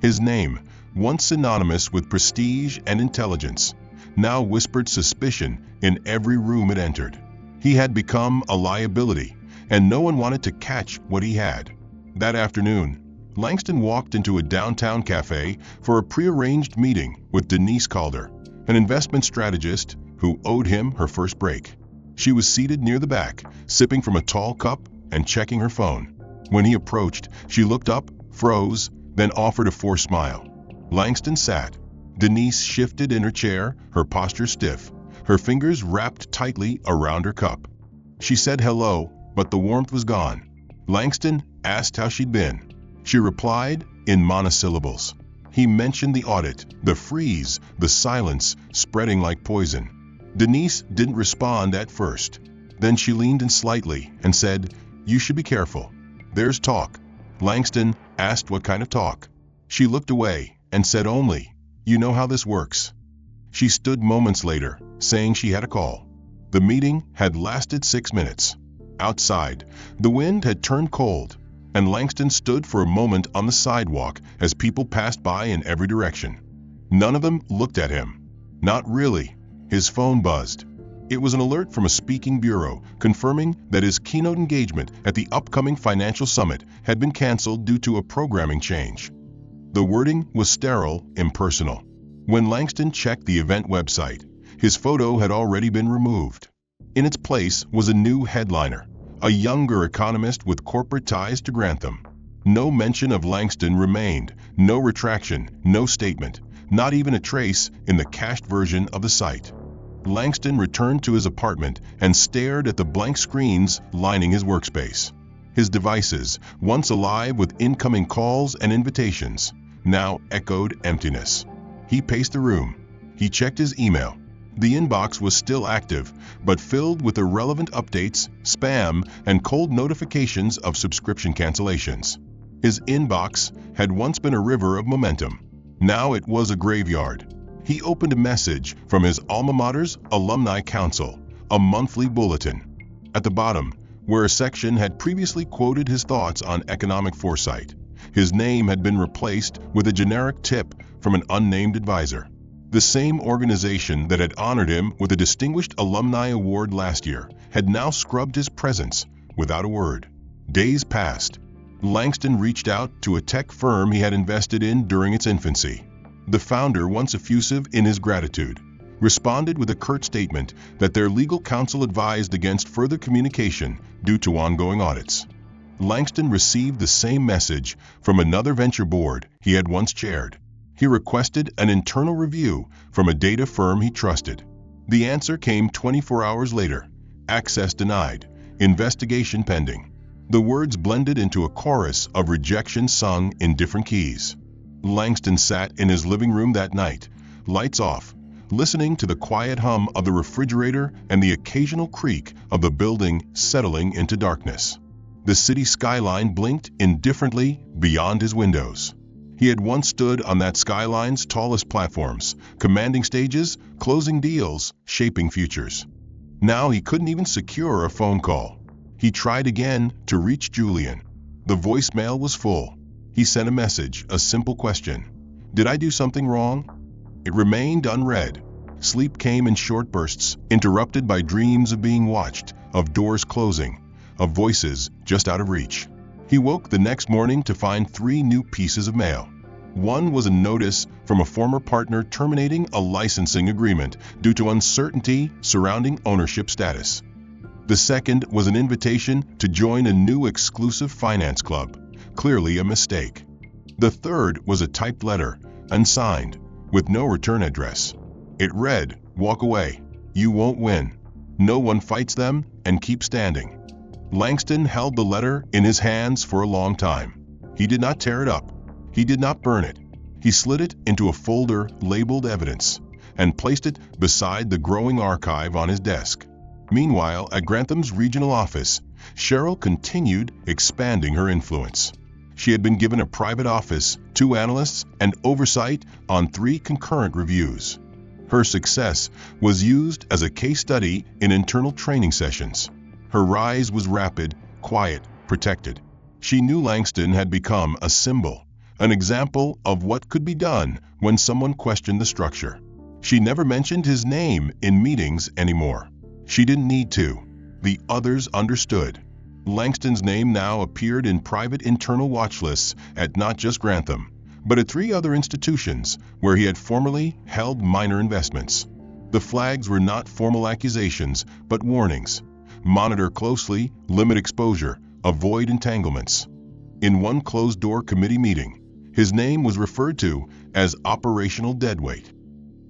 His name, once synonymous with prestige and intelligence, now whispered suspicion in every room it entered. He had become a liability, and no one wanted to catch what he had. That afternoon, Langston walked into a downtown cafe for a prearranged meeting with Denise Calder, an investment strategist who owed him her first break. She was seated near the back, sipping from a tall cup and checking her phone. When he approached, she looked up, froze, then offered a forced smile. Langston sat. Denise shifted in her chair, her posture stiff, her fingers wrapped tightly around her cup. She said hello, but the warmth was gone. Langston asked how she'd been. She replied in monosyllables. He mentioned the audit, the freeze, the silence spreading like poison. Denise didn't respond at first. Then she leaned in slightly and said, "You should be careful. There's talk." Langston asked what kind of talk. She looked away and said only, "You know how this works." She stood moments later, saying she had a call. The meeting had lasted 6 minutes. Outside, the wind had turned cold. and Langston stood for a moment on the sidewalk as people passed by in every direction. None of them looked at him. Not really. His phone buzzed. It was an alert from a speaking bureau confirming that his keynote engagement at the upcoming financial summit had been canceled due to a programming change. The wording was sterile, impersonal. When Langston checked the event website, his photo had already been removed. In its place was a new headliner, a younger economist with corporate ties to Grantham. No mention of Langston remained, no retraction, no statement, not even a trace in the cached version of the site. Langston returned to his apartment and stared at the blank screens lining his workspace. His devices, once alive with incoming calls and invitations, now echoed emptiness. He paced the room. He checked his email. The inbox was still active, but filled with irrelevant updates, spam, and cold notifications of subscription cancellations. His inbox had once been a river of momentum. Now it was a graveyard. He opened a message from his alma mater's Alumni Council, a monthly bulletin. At the bottom, where a section had previously quoted his thoughts on economic foresight, his name had been replaced with a generic tip from an unnamed advisor. The same organization that had honored him with a Distinguished Alumni Award last year had now scrubbed his presence without a word. Days passed. Langston reached out to a tech firm he had invested in during its infancy. The founder, once effusive in his gratitude, responded with a curt statement that their legal counsel advised against further communication due to ongoing audits. Langston received the same message from another venture board he had once chaired. He requested an internal review from a data firm he trusted. The answer came 24 hours later. Access denied. Investigation pending. The words blended into a chorus of rejection sung in different keys. Langston sat in his living room that night, lights off, listening to the quiet hum of the refrigerator and the occasional creak of the building settling into darkness. The city skyline blinked indifferently beyond his windows. He had once stood on that skyline's tallest platforms, commanding stages, closing deals, shaping futures. Now he couldn't even secure a phone call. He tried again to reach Julian. The voicemail was full. He sent a message, a simple question. Did I do something wrong? It remained unread. Sleep came in short bursts, interrupted by dreams of being watched, of doors closing, of voices just out of reach. He woke the next morning to find 3 new pieces of mail. One was a notice from a former partner terminating a licensing agreement due to uncertainty surrounding ownership status. The second was an invitation to join a new exclusive finance club, clearly a mistake. The third was a typed letter, unsigned, with no return address. It read, "Walk away. You won't win. No one fights them and keep standing." Langston held the letter in his hands for a long time. He did not tear it up. He did not burn it. He slid it into a folder labeled evidence and placed it beside the growing archive on his desk. Meanwhile, at Grantham's regional office, Cheryl continued expanding her influence. She had been given a private office, 2 analysts, and oversight on 3 concurrent reviews. Her success was used as a case study in internal training sessions. Her rise was rapid, quiet, protected. She knew Langston had become a symbol, an example of what could be done when someone questioned the structure. She never mentioned his name in meetings anymore. She didn't need to. The others understood. Langston's name now appeared in private internal watch lists at not just Grantham, but at 3 other institutions where he had formerly held minor investments. The flags were not formal accusations, but warnings. Monitor closely, limit exposure, avoid entanglements. In one closed-door committee meeting, his name was referred to as operational deadweight.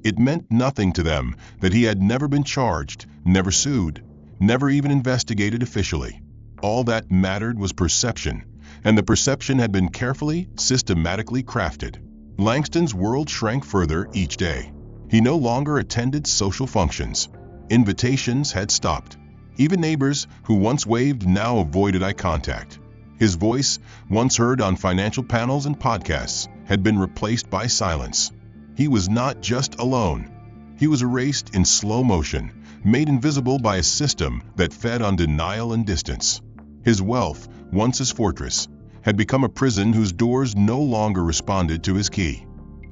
It meant nothing to them that he had never been charged, never sued, never even investigated officially. All that mattered was perception, and the perception had been carefully, systematically crafted. Langston's world shrank further each day. He no longer attended social functions. Invitations had stopped. Even neighbors who once waved now avoided eye contact. His voice, once heard on financial panels and podcasts, had been replaced by silence. He was not just alone. He was erased in slow motion, made invisible by a system that fed on denial and distance. His wealth, once his fortress, had become a prison whose doors no longer responded to his key.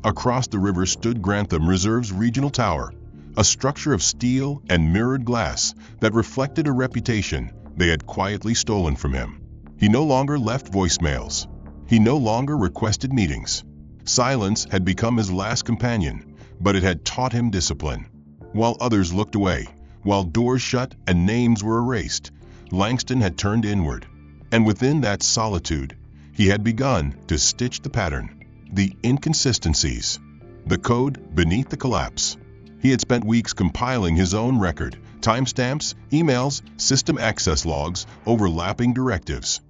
Across the river stood Grantham Reserve's regional tower, a structure of steel and mirrored glass that reflected a reputation they had quietly stolen from him. He no longer left voicemails. He no longer requested meetings. Silence had become his last companion, but it had taught him discipline. While others looked away, while doors shut and names were erased, Langston had turned inward. And within that solitude, he had begun to stitch the pattern, the inconsistencies, the code beneath the collapse. He had spent weeks compiling his own record, timestamps, emails, system access logs, overlapping directives.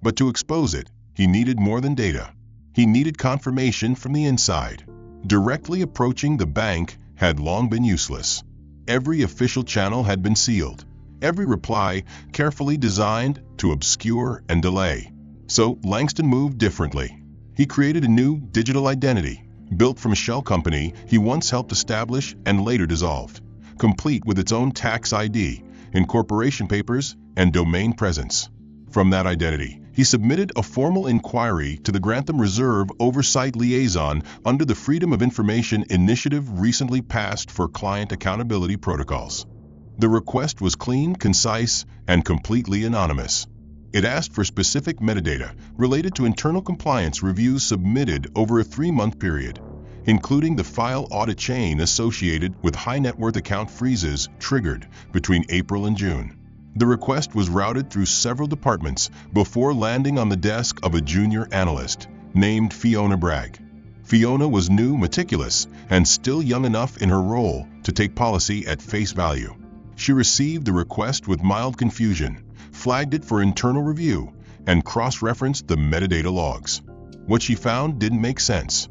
But to expose it, he needed more than data. He needed confirmation from the inside. Directly approaching the bank had long been useless. Every official channel had been sealed, every reply carefully designed to obscure and delay. So Langston moved differently. He created a new digital identity, built from a shell company he once helped establish and later dissolved, complete with its own tax ID, incorporation papers, and domain presence. From that identity, he submitted a formal inquiry to the Grantham Reserve Oversight Liaison under the Freedom of Information Initiative recently passed for client accountability protocols. The request was clean, concise, and completely anonymous. It asked for specific metadata related to internal compliance reviews submitted over a 3-month period, including the file audit chain associated with high net worth account freezes triggered between April and June. The request was routed through several departments before landing on the desk of a junior analyst named Fiona Bragg. Fiona was new, meticulous, and still young enough in her role to take policy at face value. She received the request with mild confusion, flagged it for internal review, and cross-referenced the metadata logs. What she found didn't make sense.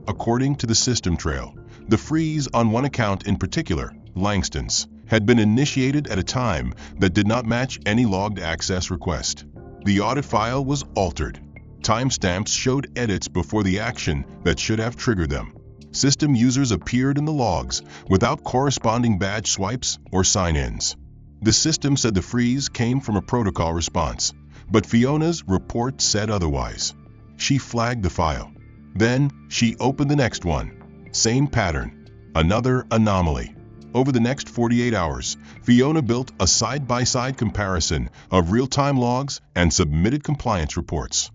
According to the system trail, the freeze on one account in particular, Langston's, had been initiated at a time that did not match any logged access request. The audit file was altered. Timestamps showed edits before the action that should have triggered them. System users appeared in the logs without corresponding badge swipes or sign-ins. The system said the freeze came from a protocol response, but Fiona's report said otherwise. She flagged the file. Then she opened the next one. Same pattern. Another anomaly. Over the next 48 hours, Fiona built a side-by-side comparison of real-time logs and submitted compliance reports.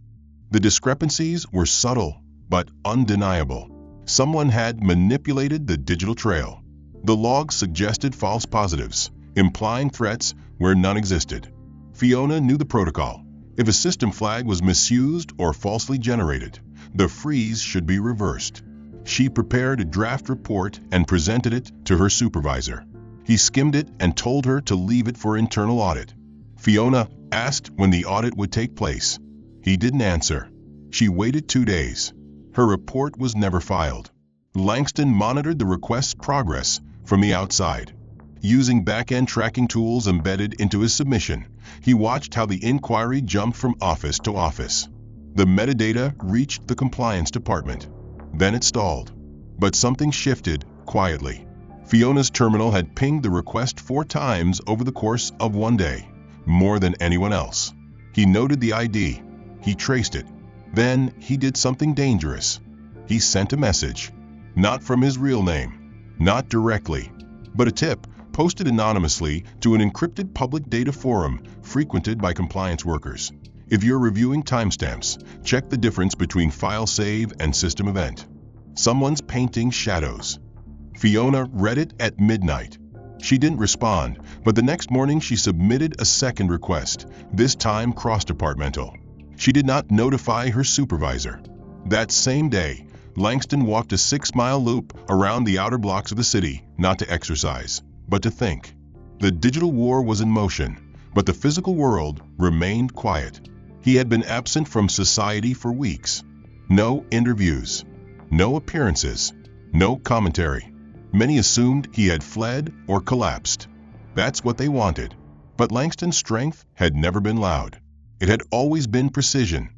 The discrepancies were subtle but undeniable. Someone had manipulated the digital trail. The logs suggested false positives, implying threats where none existed. Fiona knew the protocol. If a system flag was misused or falsely generated, the freeze should be reversed. She prepared a draft report and presented it to her supervisor. He skimmed it and told her to leave it for internal audit. Fiona asked when the audit would take place. He didn't answer. She waited 2 days. Her report was never filed. Langston monitored the request's progress from the outside. Using back-end tracking tools embedded into his submission, he watched how the inquiry jumped from office to office. The metadata reached the compliance department. Then it stalled. But something shifted quietly. Fiona's terminal had pinged the request 4 times over the course of 1 day, more than anyone else. He noted the ID. He traced it. Then he did something dangerous. He sent a message. Not from his real name. Not directly. But a tip posted anonymously to an encrypted public data forum frequented by compliance workers. If you're reviewing timestamps, check the difference between file save and system event. Someone's painting shadows. Fiona read it at midnight. She didn't respond, but the next morning she submitted a second request, this time cross-departmental. She did not notify her supervisor. That same day, Langston walked a 6-mile loop around the outer blocks of the city, not to exercise, but to think. The digital war was in motion, but the physical world remained quiet. He had been absent from society for weeks. No interviews, no appearances, no commentary. Many assumed he had fled or collapsed. That's what they wanted. But Langston's strength had never been loud. It had always been precision.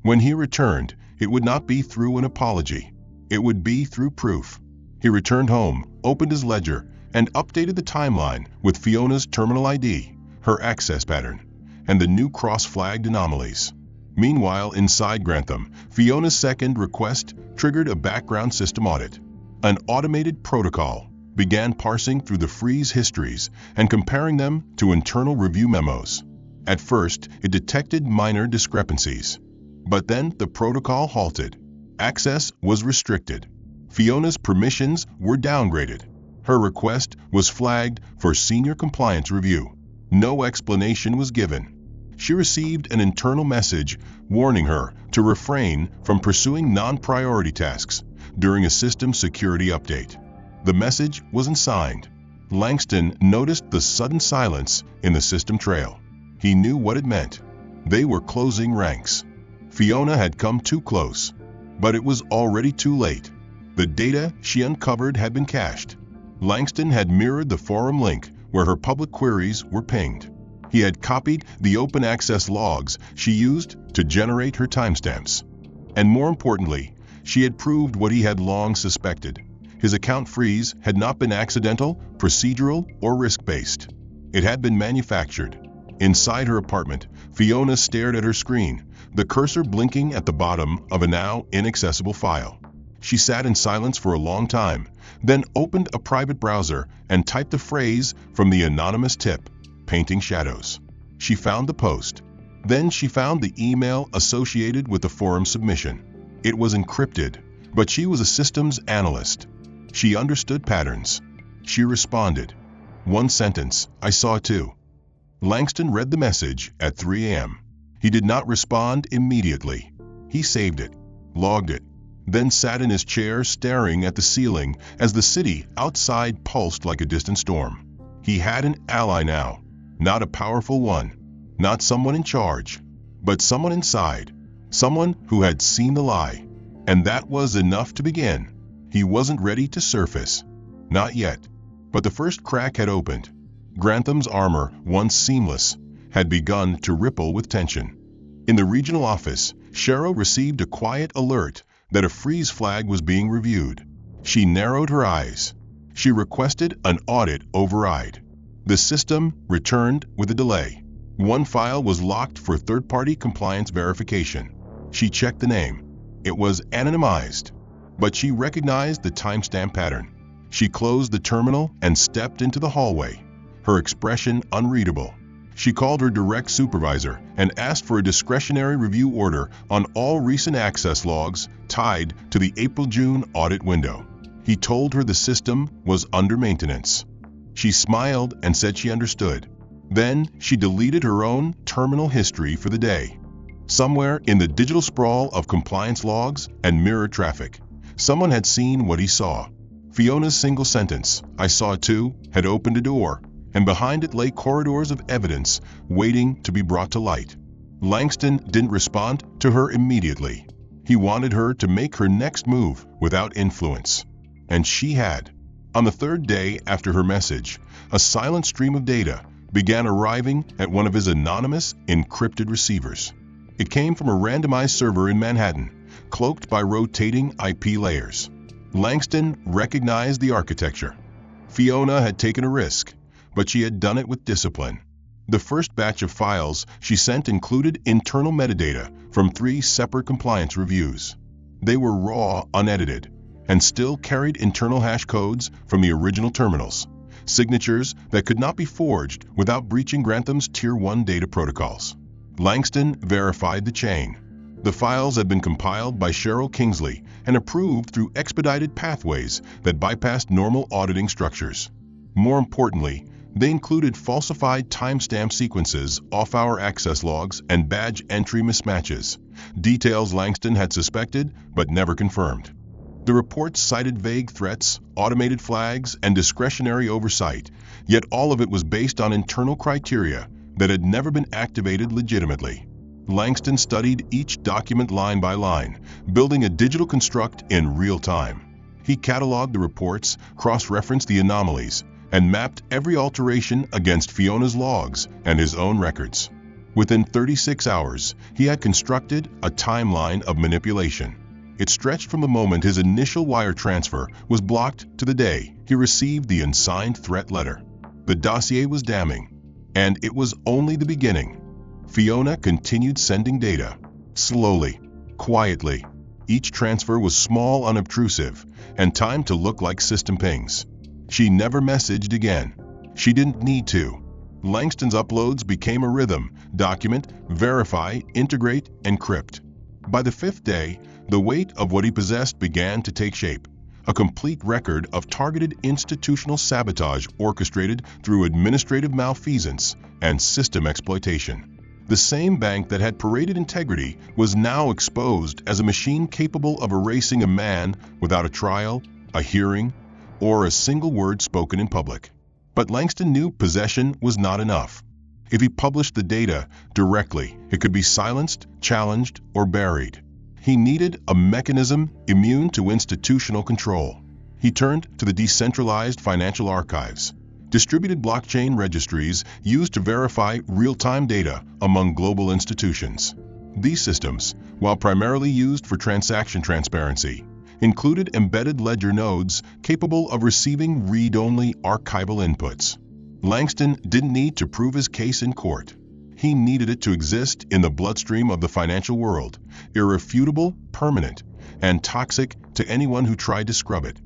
When he returned, it would not be through an apology. It would be through proof. He returned home, opened his ledger, and updated the timeline with Fiona's terminal ID, her access pattern, and the new cross-flagged anomalies. Meanwhile, inside Grantham, Fiona's second request triggered a background system audit. An automated protocol began parsing through the freeze histories and comparing them to internal review memos. At first, it detected minor discrepancies. But then the protocol halted. Access was restricted. Fiona's permissions were downgraded. Her request was flagged for senior compliance review. No explanation was given. She received an internal message warning her to refrain from pursuing non-priority tasks during a system security update. The message wasn't signed. Langston noticed the sudden silence in the system trail. He knew what it meant. They were closing ranks. Fiona had come too close, but it was already too late. The data she uncovered had been cached. Langston had mirrored the forum link where her public queries were pinged. He had copied the open access logs she used to generate her timestamps. And more importantly, she had proved what he had long suspected. His account freeze had not been accidental, procedural, or risk-based. It had been manufactured. Inside her apartment, Fiona stared at her screen, the cursor blinking at the bottom of a now inaccessible file. She sat in silence for a long time, then opened a private browser and typed a phrase from the anonymous tip, painting shadows. She found the post. Then she found the email associated with the forum submission. It was encrypted, but she was a systems analyst. She understood patterns. She responded. One sentence, "I saw it too." Langston read the message at 3 a.m. He did not respond immediately. He saved it, logged it, then sat in his chair staring at the ceiling as the city outside pulsed like a distant storm. He had an ally now. Not a powerful one, not someone in charge, but someone inside, someone who had seen the lie. And that was enough to begin. He wasn't ready to surface. Not yet. But the first crack had opened. Grantham's armor, once seamless, had begun to ripple with tension. In the regional office, Cheryl received a quiet alert that a freeze flag was being reviewed. She narrowed her eyes. She requested an audit override. The system returned with a delay. One file was locked for third-party compliance verification. She checked the name. It was anonymized, but she recognized the timestamp pattern. She closed the terminal and stepped into the hallway, her expression unreadable. She called her direct supervisor and asked for a discretionary review order on all recent access logs tied to the April-June audit window. He told her the system was under maintenance. She smiled and said she understood. Then she deleted her own terminal history for the day. Somewhere in the digital sprawl of compliance logs and mirror traffic, someone had seen what he saw. Fiona's single sentence, "I saw it too," had opened a door, and behind it lay corridors of evidence waiting to be brought to light. Langston didn't respond to her immediately. He wanted her to make her next move without influence. And she had. On the third day after her message, a silent stream of data began arriving at one of his anonymous, encrypted receivers. It came from a randomized server in Manhattan, cloaked by rotating IP layers. Langston recognized the architecture. Fiona had taken a risk, but she had done it with discipline. The first batch of files she sent included internal metadata from 3 separate compliance reviews. They were raw, unedited, and still carried internal hash codes from the original terminals, signatures that could not be forged without breaching Grantham's Tier 1 data protocols. Langston verified the chain. The files had been compiled by Cheryl Kingsley and approved through expedited pathways that bypassed normal auditing structures. More importantly, they included falsified timestamp sequences, off-hour access logs, and badge entry mismatches, details Langston had suspected but never confirmed. The reports cited vague threats, automated flags, and discretionary oversight, yet all of it was based on internal criteria that had never been activated legitimately. Langston studied each document line by line, building a digital construct in real time. He cataloged the reports, cross-referenced the anomalies, and mapped every alteration against Fiona's logs and his own records. Within 36 hours, he had constructed a timeline of manipulation. It stretched from the moment his initial wire transfer was blocked to the day he received the unsigned threat letter. The dossier was damning, and it was only the beginning. Fiona continued sending data, Slowly, quietly. Each transfer was small, unobtrusive, and timed to look like system pings. She never messaged again. She didn't need to. Langston's uploads became a rhythm: document, verify, integrate, encrypt. By the fifth day, the weight of what he possessed began to take shape. A complete record of targeted institutional sabotage orchestrated through administrative malfeasance and system exploitation. The same bank that had paraded integrity was now exposed as a machine capable of erasing a man without a trial, a hearing, or a single word spoken in public. But Langston knew possession was not enough. If he published the data directly, it could be silenced, challenged, or buried. He needed a mechanism immune to institutional control. He turned to the decentralized financial archives, distributed blockchain registries used to verify real-time data among global institutions. These systems, while primarily used for transaction transparency, included embedded ledger nodes capable of receiving read-only archival inputs. Langston didn't need to prove his case in court. He needed it to exist in the bloodstream of the financial world, irrefutable, permanent, and toxic to anyone who tried to scrub it.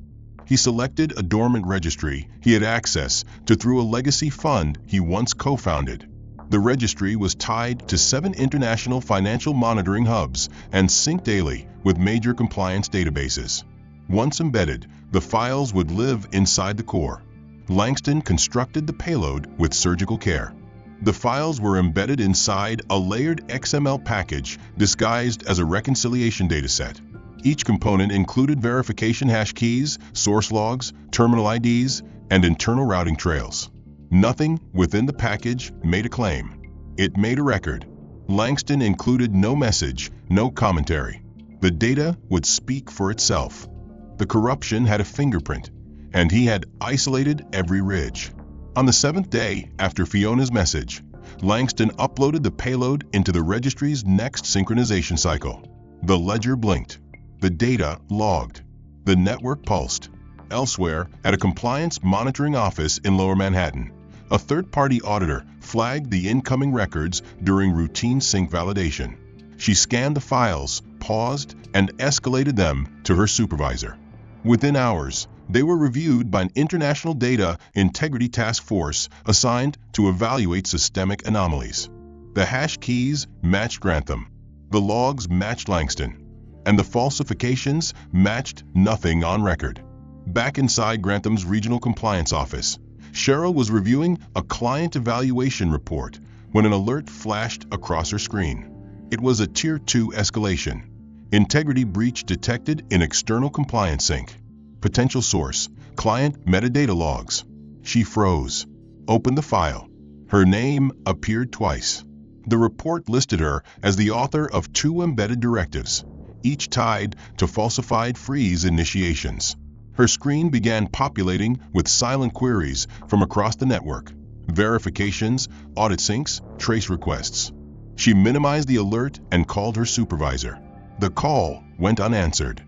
He selected a dormant registry he had access to through a legacy fund he once co-founded. The registry was tied to 7 international financial monitoring hubs and synced daily with major compliance databases. Once embedded, the files would live inside the core. Langston constructed the payload with surgical care. The files were embedded inside a layered XML package disguised as a reconciliation dataset. Each component included verification hash keys, source logs, terminal IDs, and internal routing trails. Nothing within the package made a claim. It made a record. Langston included no message, no commentary. The data would speak for itself. The corruption had a fingerprint, and he had isolated every ridge. On the 7th day after Fiona's message, Langston uploaded the payload into the registry's next synchronization cycle. The ledger blinked. The data logged. The network pulsed. Elsewhere, at a compliance monitoring office in Lower Manhattan, a third-party auditor flagged the incoming records during routine sync validation. She scanned the files, paused, and escalated them to her supervisor. Within hours, they were reviewed by an international data integrity task force assigned to evaluate systemic anomalies. The hash keys matched Grantham. The logs matched Langston. And the falsifications matched nothing on record. Back inside Grantham's regional compliance office, Cheryl was reviewing a client evaluation report when an alert flashed across her screen. It was a Tier 2 escalation. Integrity breach detected in external compliance sync. Potential source: client metadata logs. She froze. Opened the file. Her name appeared twice. The report listed her as the author of 2 embedded directives, each tied to falsified freeze initiations. Her screen began populating with silent queries from across the network: verifications, audit syncs, trace requests. She minimized the alert and called her supervisor. The call went unanswered.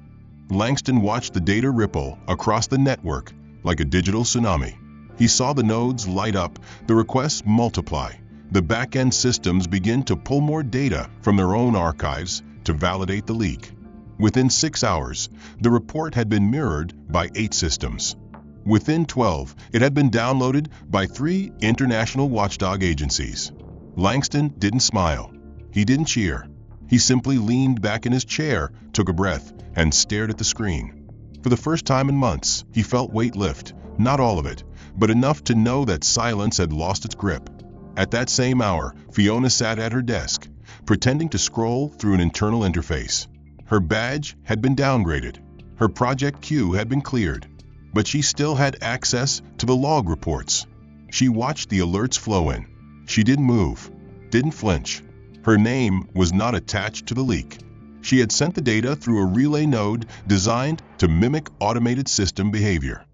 Langston watched the data ripple across the network like a digital tsunami. He saw the nodes light up, the requests multiply, the back-end systems begin to pull more data from their own archives to validate the leak. Within 6 hours, the report had been mirrored by 8 systems. Within 12, it had been downloaded by 3 international watchdog agencies. Langston didn't smile. He didn't cheer. He simply leaned back in his chair, took a breath, and stared at the screen. For the first time in months, he felt weight lift, not all of it, but enough to know that silence had lost its grip. At that same hour, Fiona sat at her desk, pretending to scroll through an internal interface. Her badge had been downgraded. Her project queue had been cleared. But she still had access to the log reports. She watched the alerts flow in. She didn't move, didn't flinch. Her name was not attached to the leak. She had sent the data through a relay node designed to mimic automated system behavior.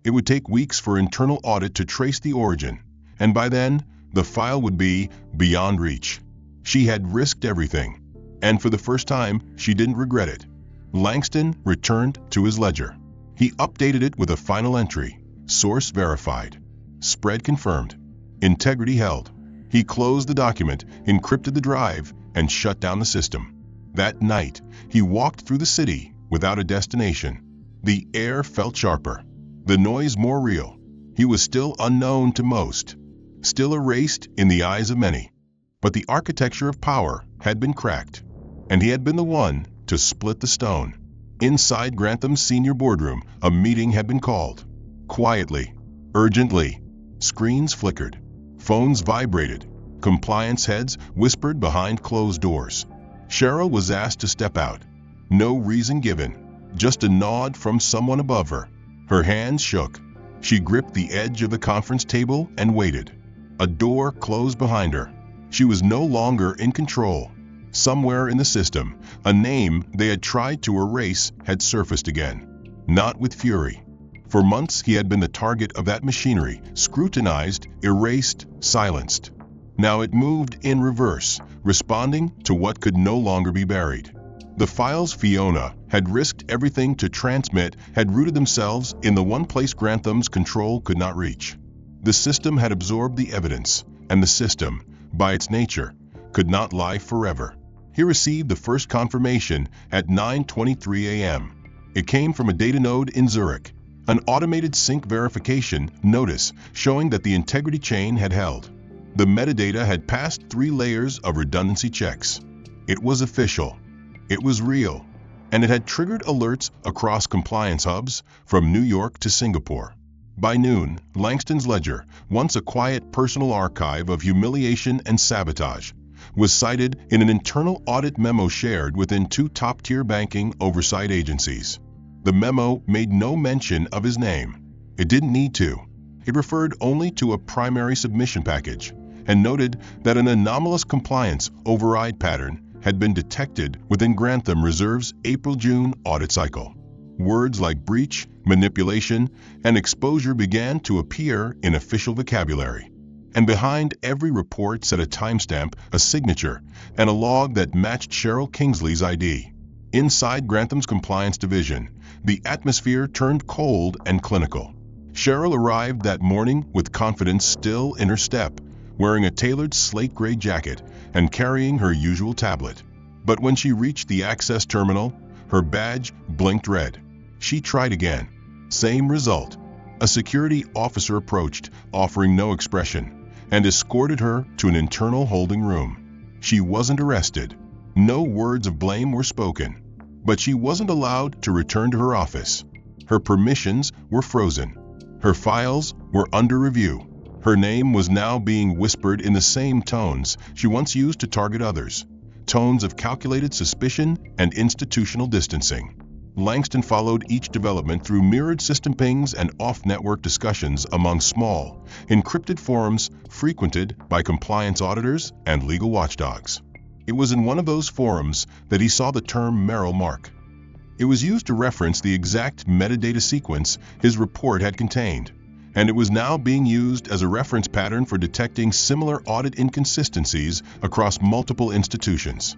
It would take weeks for internal audit to trace the origin, and by then, the file would be beyond reach. She had risked everything, and for the first time, she didn't regret it. Langston returned to his ledger. He updated it with a final entry: source verified, spread confirmed, integrity held. He closed the document, encrypted the drive, and shut down the system. That night, he walked through the city without a destination. The air felt sharper, the noise more real. He was still unknown to most, still erased in the eyes of many. But the architecture of power had been cracked, and he had been the one to split the stone. Inside Grantham's senior boardroom, a meeting had been called. Quietly, urgently, screens flickered, phones vibrated, compliance heads whispered behind closed doors. Cheryl was asked to step out. No reason given, just a nod from someone above her. Her hands shook. She gripped the edge of the conference table and waited. A door closed behind her. She was no longer in control. Somewhere in the system, a name they had tried to erase had surfaced again. Not with fury. For months he had been the target of that machinery, scrutinized, erased, silenced. Now it moved in reverse, responding to what could no longer be buried. The files Fiona had risked everything to transmit had rooted themselves in the one place Grantham's control could not reach. The system had absorbed the evidence, and the system, by its nature, could not lie forever. He received the first confirmation at 9:23 a.m. It came from a data node in Zurich, an automated sync verification notice showing that the integrity chain had held. The metadata had passed 3 layers of redundancy checks. It was official. It was real. And it had triggered alerts across compliance hubs from New York to Singapore. By noon, Langston's ledger, once a quiet personal archive of humiliation and sabotage, was cited in an internal audit memo shared within 2 top-tier banking oversight agencies. The memo made no mention of his name. It didn't need to. It referred only to a primary submission package and noted that an anomalous compliance override pattern had been detected within Grantham Reserve's April-June audit cycle. Words like breach, manipulation, and exposure began to appear in official vocabulary. And behind every report sat a timestamp, a signature, and a log that matched Cheryl Kingsley's ID. Inside Grantham's compliance division, the atmosphere turned cold and clinical. Cheryl arrived that morning with confidence still in her step, wearing a tailored slate-gray jacket and carrying her usual tablet. But when she reached the access terminal, her badge blinked red. She tried again. Same result. A security officer approached, offering no expression, and escorted her to an internal holding room. She wasn't arrested. No words of blame were spoken. But she wasn't allowed to return to her office. Her permissions were frozen. Her files were under review. Her name was now being whispered in the same tones she once used to target others, tones of calculated suspicion and institutional distancing. Langston followed each development through mirrored system pings and off-network discussions among small, encrypted forums frequented by compliance auditors and legal watchdogs. It was in one of those forums that he saw the term Merrill mark. It was used to reference the exact metadata sequence his report had contained, and it was now being used as a reference pattern for detecting similar audit inconsistencies across multiple institutions.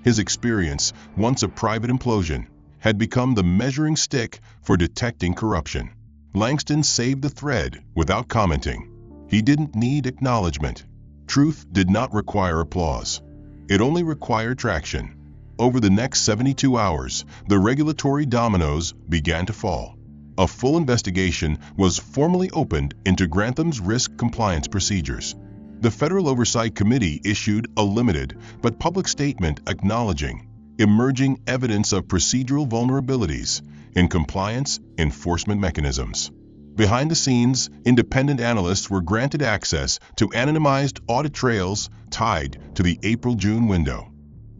His experience, once a private implosion, had become the measuring stick for detecting corruption. Langston saved the thread without commenting. He didn't need acknowledgement. Truth did not require applause. It only required traction. Over the next 72 hours, the regulatory dominoes began to fall. A full investigation was formally opened into Grantham's risk compliance procedures. The Federal Oversight Committee issued a limited but public statement acknowledging emerging evidence of procedural vulnerabilities in compliance enforcement mechanisms. Behind the scenes, independent analysts were granted access to anonymized audit trails tied to the April-June window.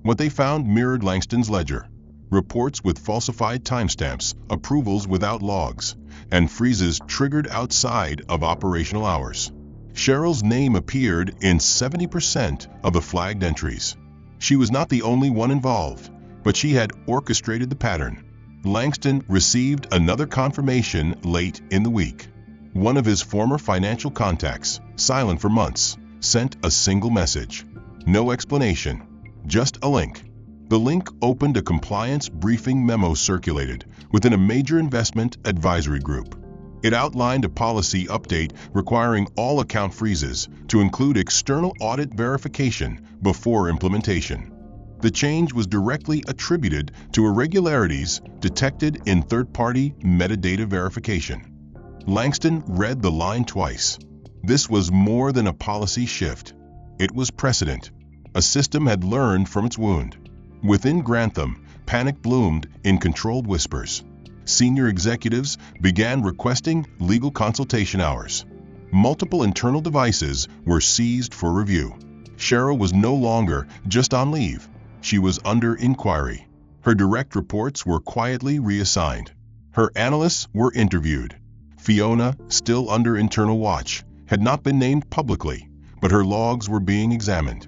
What they found mirrored Langston's ledger: reports with falsified timestamps, approvals without logs, and freezes triggered outside of operational hours. Cheryl's name appeared in 70% of the flagged entries. She was not the only one involved, but she had orchestrated the pattern. Langston received another confirmation late in the week. One of his former financial contacts, silent for months, sent a single message. No explanation, just a link. The link opened a compliance briefing memo circulated within a major investment advisory group. It outlined a policy update requiring all account freezes to include external audit verification before implementation. The change was directly attributed to irregularities detected in third-party metadata verification. Langston read the line twice. This was more than a policy shift. It was precedent. A system had learned from its wound. Within Grantham, panic bloomed in controlled whispers. Senior executives began requesting legal consultation hours. Multiple internal devices were seized for review. Cheryl was no longer just on leave. She was under inquiry. Her direct reports were quietly reassigned. Her analysts were interviewed. Fiona, still under internal watch, had not been named publicly, but her logs were being examined.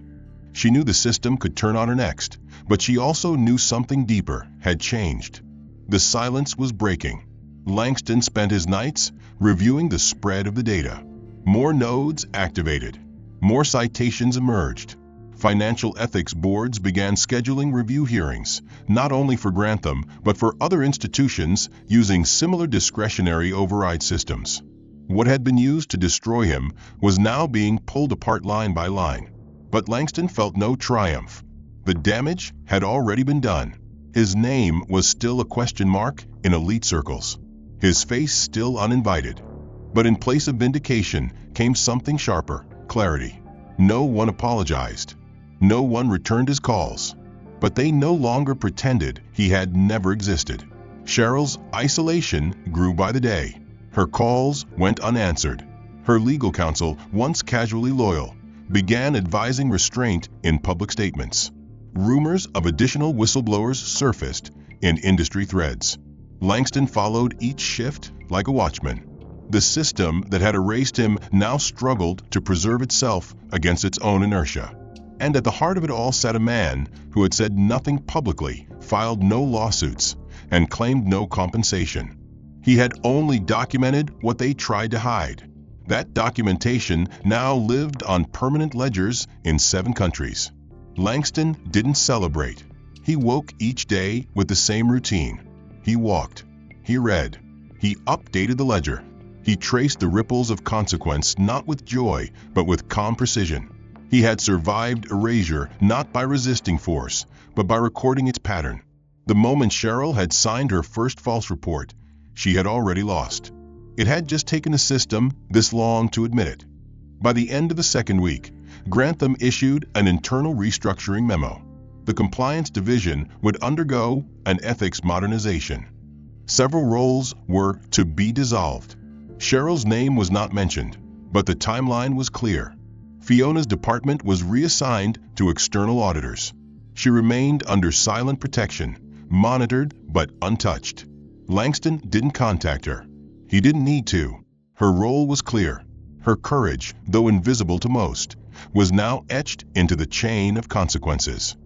She knew the system could turn on her next, but she also knew something deeper had changed. The silence was breaking. Langston spent his nights reviewing the spread of the data. More nodes activated. More citations emerged. Financial ethics boards began scheduling review hearings, not only for Grantham, but for other institutions using similar discretionary override systems. What had been used to destroy him was now being pulled apart line by line. But Langston felt no triumph. The damage had already been done. His name was still a question mark in elite circles. His face still uninvited. But in place of vindication came something sharper, clarity. No one apologized. No one returned his calls. But they no longer pretended he had never existed. Cheryl's isolation grew by the day. Her calls went unanswered. Her legal counsel, once casually loyal, began advising restraint in public statements. Rumors of additional whistleblowers surfaced in industry threads. Langston followed each shift like a watchman. The system that had erased him now struggled to preserve itself against its own inertia. And at the heart of it all sat a man who had said nothing publicly, filed no lawsuits, and claimed no compensation. He had only documented what they tried to hide. That documentation now lived on permanent ledgers in 7 countries. Langston didn't celebrate. He woke each day with the same routine. He walked. He read. He updated the ledger. He traced the ripples of consequence not with joy, but with calm precision. He had survived erasure not by resisting force, but by recording its pattern. The moment Cheryl had signed her first false report, she had already lost. It had just taken the system this long to admit it. By the end of the second week, Grantham issued an internal restructuring memo. The compliance division would undergo an ethics modernization. Several roles were to be dissolved. Cheryl's name was not mentioned, but the timeline was clear. Fiona's department was reassigned to external auditors. She remained under silent protection, monitored but untouched. Langston didn't contact her. He didn't need to. Her role was clear. Her courage, though invisible to most, was now etched into the chain of consequences.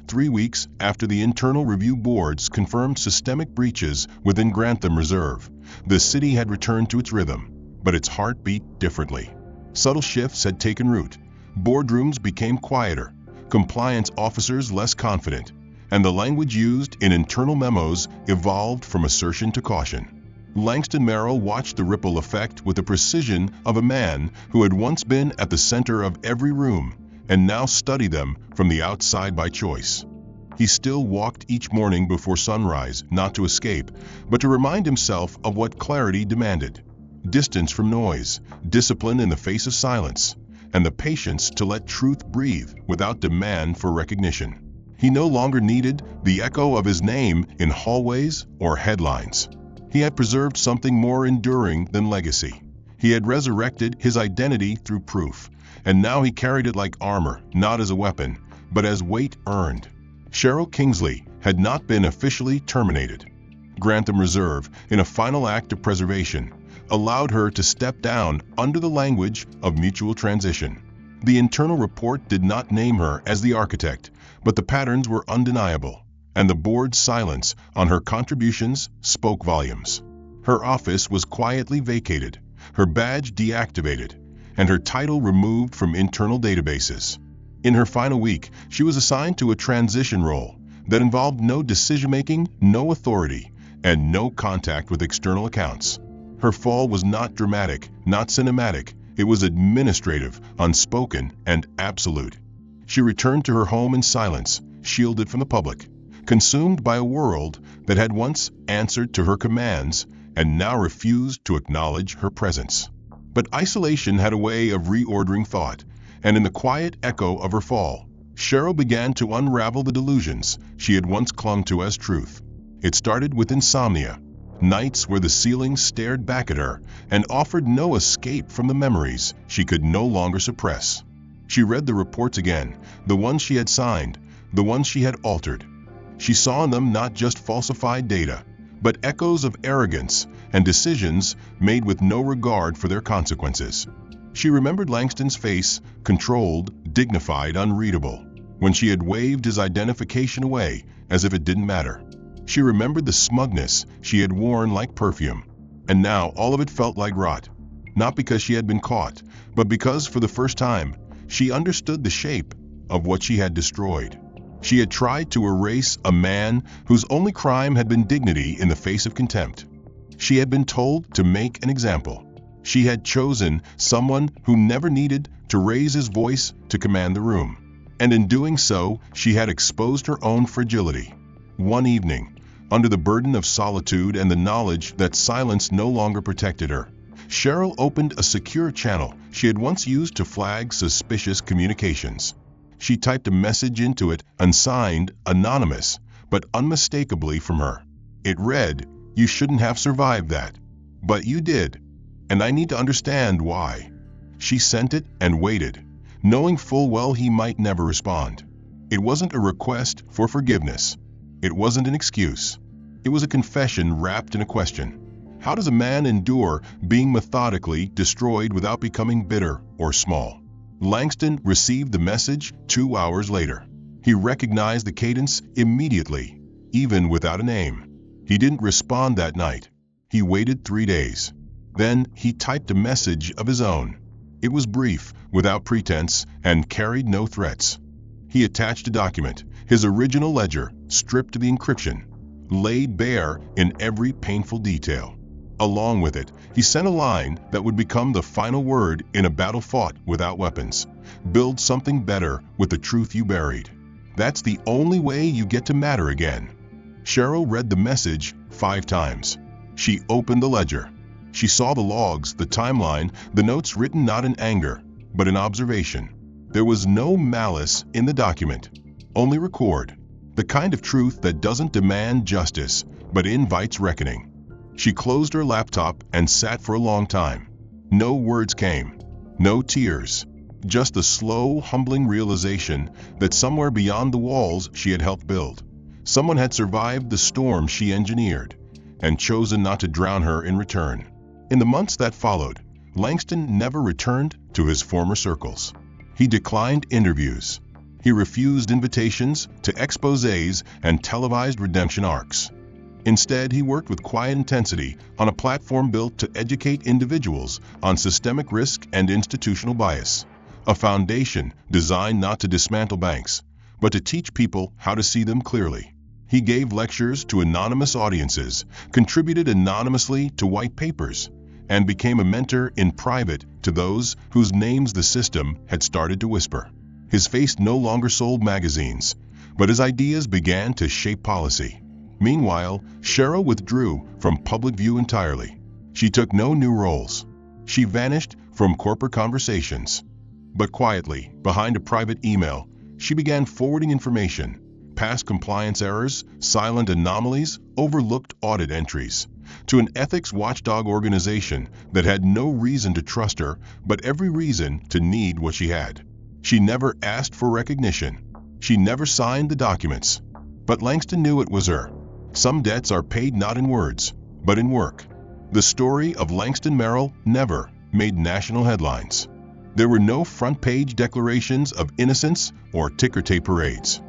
3 weeks after the internal review boards confirmed systemic breaches within Grantham Reserve, the city had returned to its rhythm, but its heart beat differently. Subtle shifts had taken root. Boardrooms became quieter, compliance officers less confident, and the language used in internal memos evolved from assertion to caution. Langston Merrill watched the ripple effect with the precision of a man who had once been at the center of every room and now studied them from the outside by choice. He still walked each morning before sunrise, not to escape, but to remind himself of what clarity demanded. Distance from noise, discipline in the face of silence, and the patience to let truth breathe without demand for recognition. He no longer needed the echo of his name in hallways or headlines. He had preserved something more enduring than legacy. He had resurrected his identity through proof, and now he carried it like armor, not as a weapon, but as weight earned. Cheryl Kingsley had not been officially terminated. Grantham Reserve, in a final act of preservation, allowed her to step down under the language of mutual transition. The internal report did not name her as the architect, but the patterns were undeniable, and the board's silence on her contributions spoke volumes. Her office was quietly vacated, her badge deactivated, and her title removed from internal databases. In her final week, she was assigned to a transition role that involved no decision-making, no authority, and no contact with external accounts. Her fall was not dramatic, not cinematic. It was administrative, unspoken, and absolute. She returned to her home in silence, shielded from the public, consumed by a world that had once answered to her commands and now refused to acknowledge her presence. But isolation had a way of reordering thought, and in the quiet echo of her fall, Cheryl began to unravel the delusions she had once clung to as truth. It started with insomnia, nights where the ceiling stared back at her and offered no escape from the memories she could no longer suppress. She read the reports again, the ones she had signed, the ones she had altered. She saw in them not just falsified data, but echoes of arrogance and decisions made with no regard for their consequences. She remembered Langston's face, controlled, dignified, unreadable, when she had waved his identification away as if it didn't matter. She remembered the smugness she had worn like perfume, and now all of it felt like rot. Not because she had been caught, but because for the first time, she understood the shape of what she had destroyed. She had tried to erase a man whose only crime had been dignity in the face of contempt. She had been told to make an example. She had chosen someone who never needed to raise his voice to command the room. And in doing so, she had exposed her own fragility. One evening, under the burden of solitude and the knowledge that silence no longer protected her, Cheryl opened a secure channel she had once used to flag suspicious communications. She typed a message into it, unsigned, anonymous, but unmistakably from her. It read, "You shouldn't have survived that. But you did. And I need to understand why." She sent it and waited, knowing full well he might never respond. It wasn't a request for forgiveness. It wasn't an excuse. It was a confession wrapped in a question. How does a man endure being methodically destroyed without becoming bitter or small? Langston received the message 2 hours later. He recognized the cadence immediately, even without a name. He didn't respond that night. He waited 3 days. Then he typed a message of his own. It was brief, without pretense, and carried no threats. He attached a document, his original ledger, stripped of the encryption, laid bare in every painful detail. Along with it, he sent a line that would become the final word in a battle fought without weapons. Build something better with the truth you buried. That's the only way you get to matter again. Cheryl read the message 5 times. She opened the ledger. She saw the logs, the timeline, the notes written not in anger, but in observation. There was no malice in the document, only record, the kind of truth that doesn't demand justice, but invites reckoning. She closed her laptop and sat for a long time. No words came, no tears, just the slow, humbling realization that somewhere beyond the walls she had helped build, someone had survived the storm she engineered and chosen not to drown her in return. In the months that followed, Langston never returned to his former circles. He declined interviews. He refused invitations to exposés and televised redemption arcs. Instead, he worked with quiet intensity on a platform built to educate individuals on systemic risk and institutional bias, a foundation designed not to dismantle banks, but to teach people how to see them clearly. He gave lectures to anonymous audiences, contributed anonymously to white papers, and became a mentor in private to those whose names the system had started to whisper. His face no longer sold magazines, but his ideas began to shape policy. Meanwhile, Cheryl withdrew from public view entirely. She took no new roles. She vanished from corporate conversations. But quietly, behind a private email, she began forwarding information, past compliance errors, silent anomalies, overlooked audit entries, to an ethics watchdog organization that had no reason to trust her, but every reason to need what she had. She never asked for recognition. She never signed the documents. But Langston knew it was her. Some debts are paid not in words, but in work. The story of Langston Merrill never made national headlines. There were no front-page declarations of innocence or ticker-tape parades.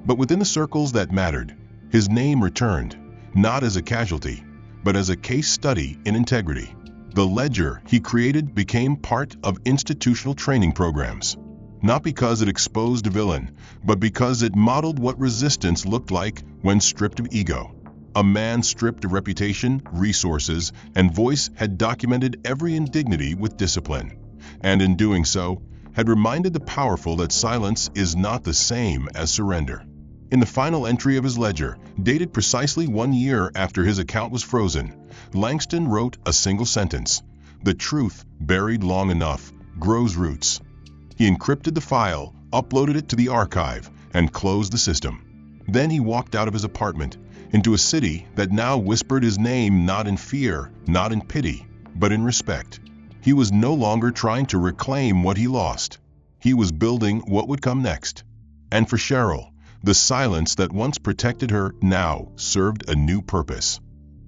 But within the circles that mattered, his name returned, not as a casualty, but as a case study in integrity. The ledger he created became part of institutional training programs, not because it exposed a villain, but because it modeled what resistance looked like when stripped of ego. A man stripped of reputation, resources, and voice had documented every indignity with discipline, and in doing so, had reminded the powerful that silence is not the same as surrender. In the final entry of his ledger, dated precisely 1 year after his account was frozen, Langston wrote a single sentence: "The truth, buried long enough, grows roots." He encrypted the file, uploaded it to the archive, and closed the system. Then he walked out of his apartment, into a city that now whispered his name not in fear, not in pity, but in respect. He was no longer trying to reclaim what he lost. He was building what would come next. And for Cheryl, the silence that once protected her now served a new purpose.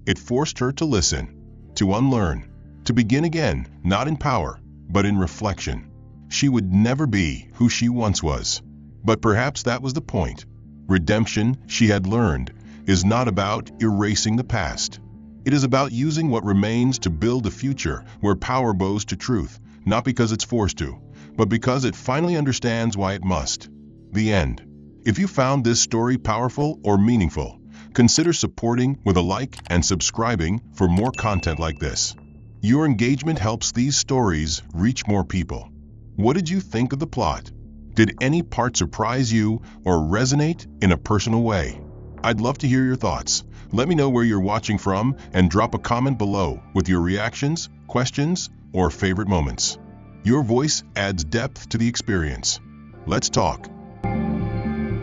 It forced her to listen, to unlearn, to begin again, not in power, but in reflection. She would never be who she once was. But perhaps that was the point. Redemption, she had learned, is not about erasing the past. It is about using what remains to build a future where power bows to truth, not because it's forced to, but because it finally understands why it must. The end. If you found this story powerful or meaningful, consider supporting with a like and subscribing for more content like this. Your engagement helps these stories reach more people. What did you think of the plot? Did any part surprise you or resonate in a personal way? I'd love to hear your thoughts. Let me know where you're watching from and drop a comment below with your reactions, questions, or favorite moments. Your voice adds depth to the experience. Let's talk.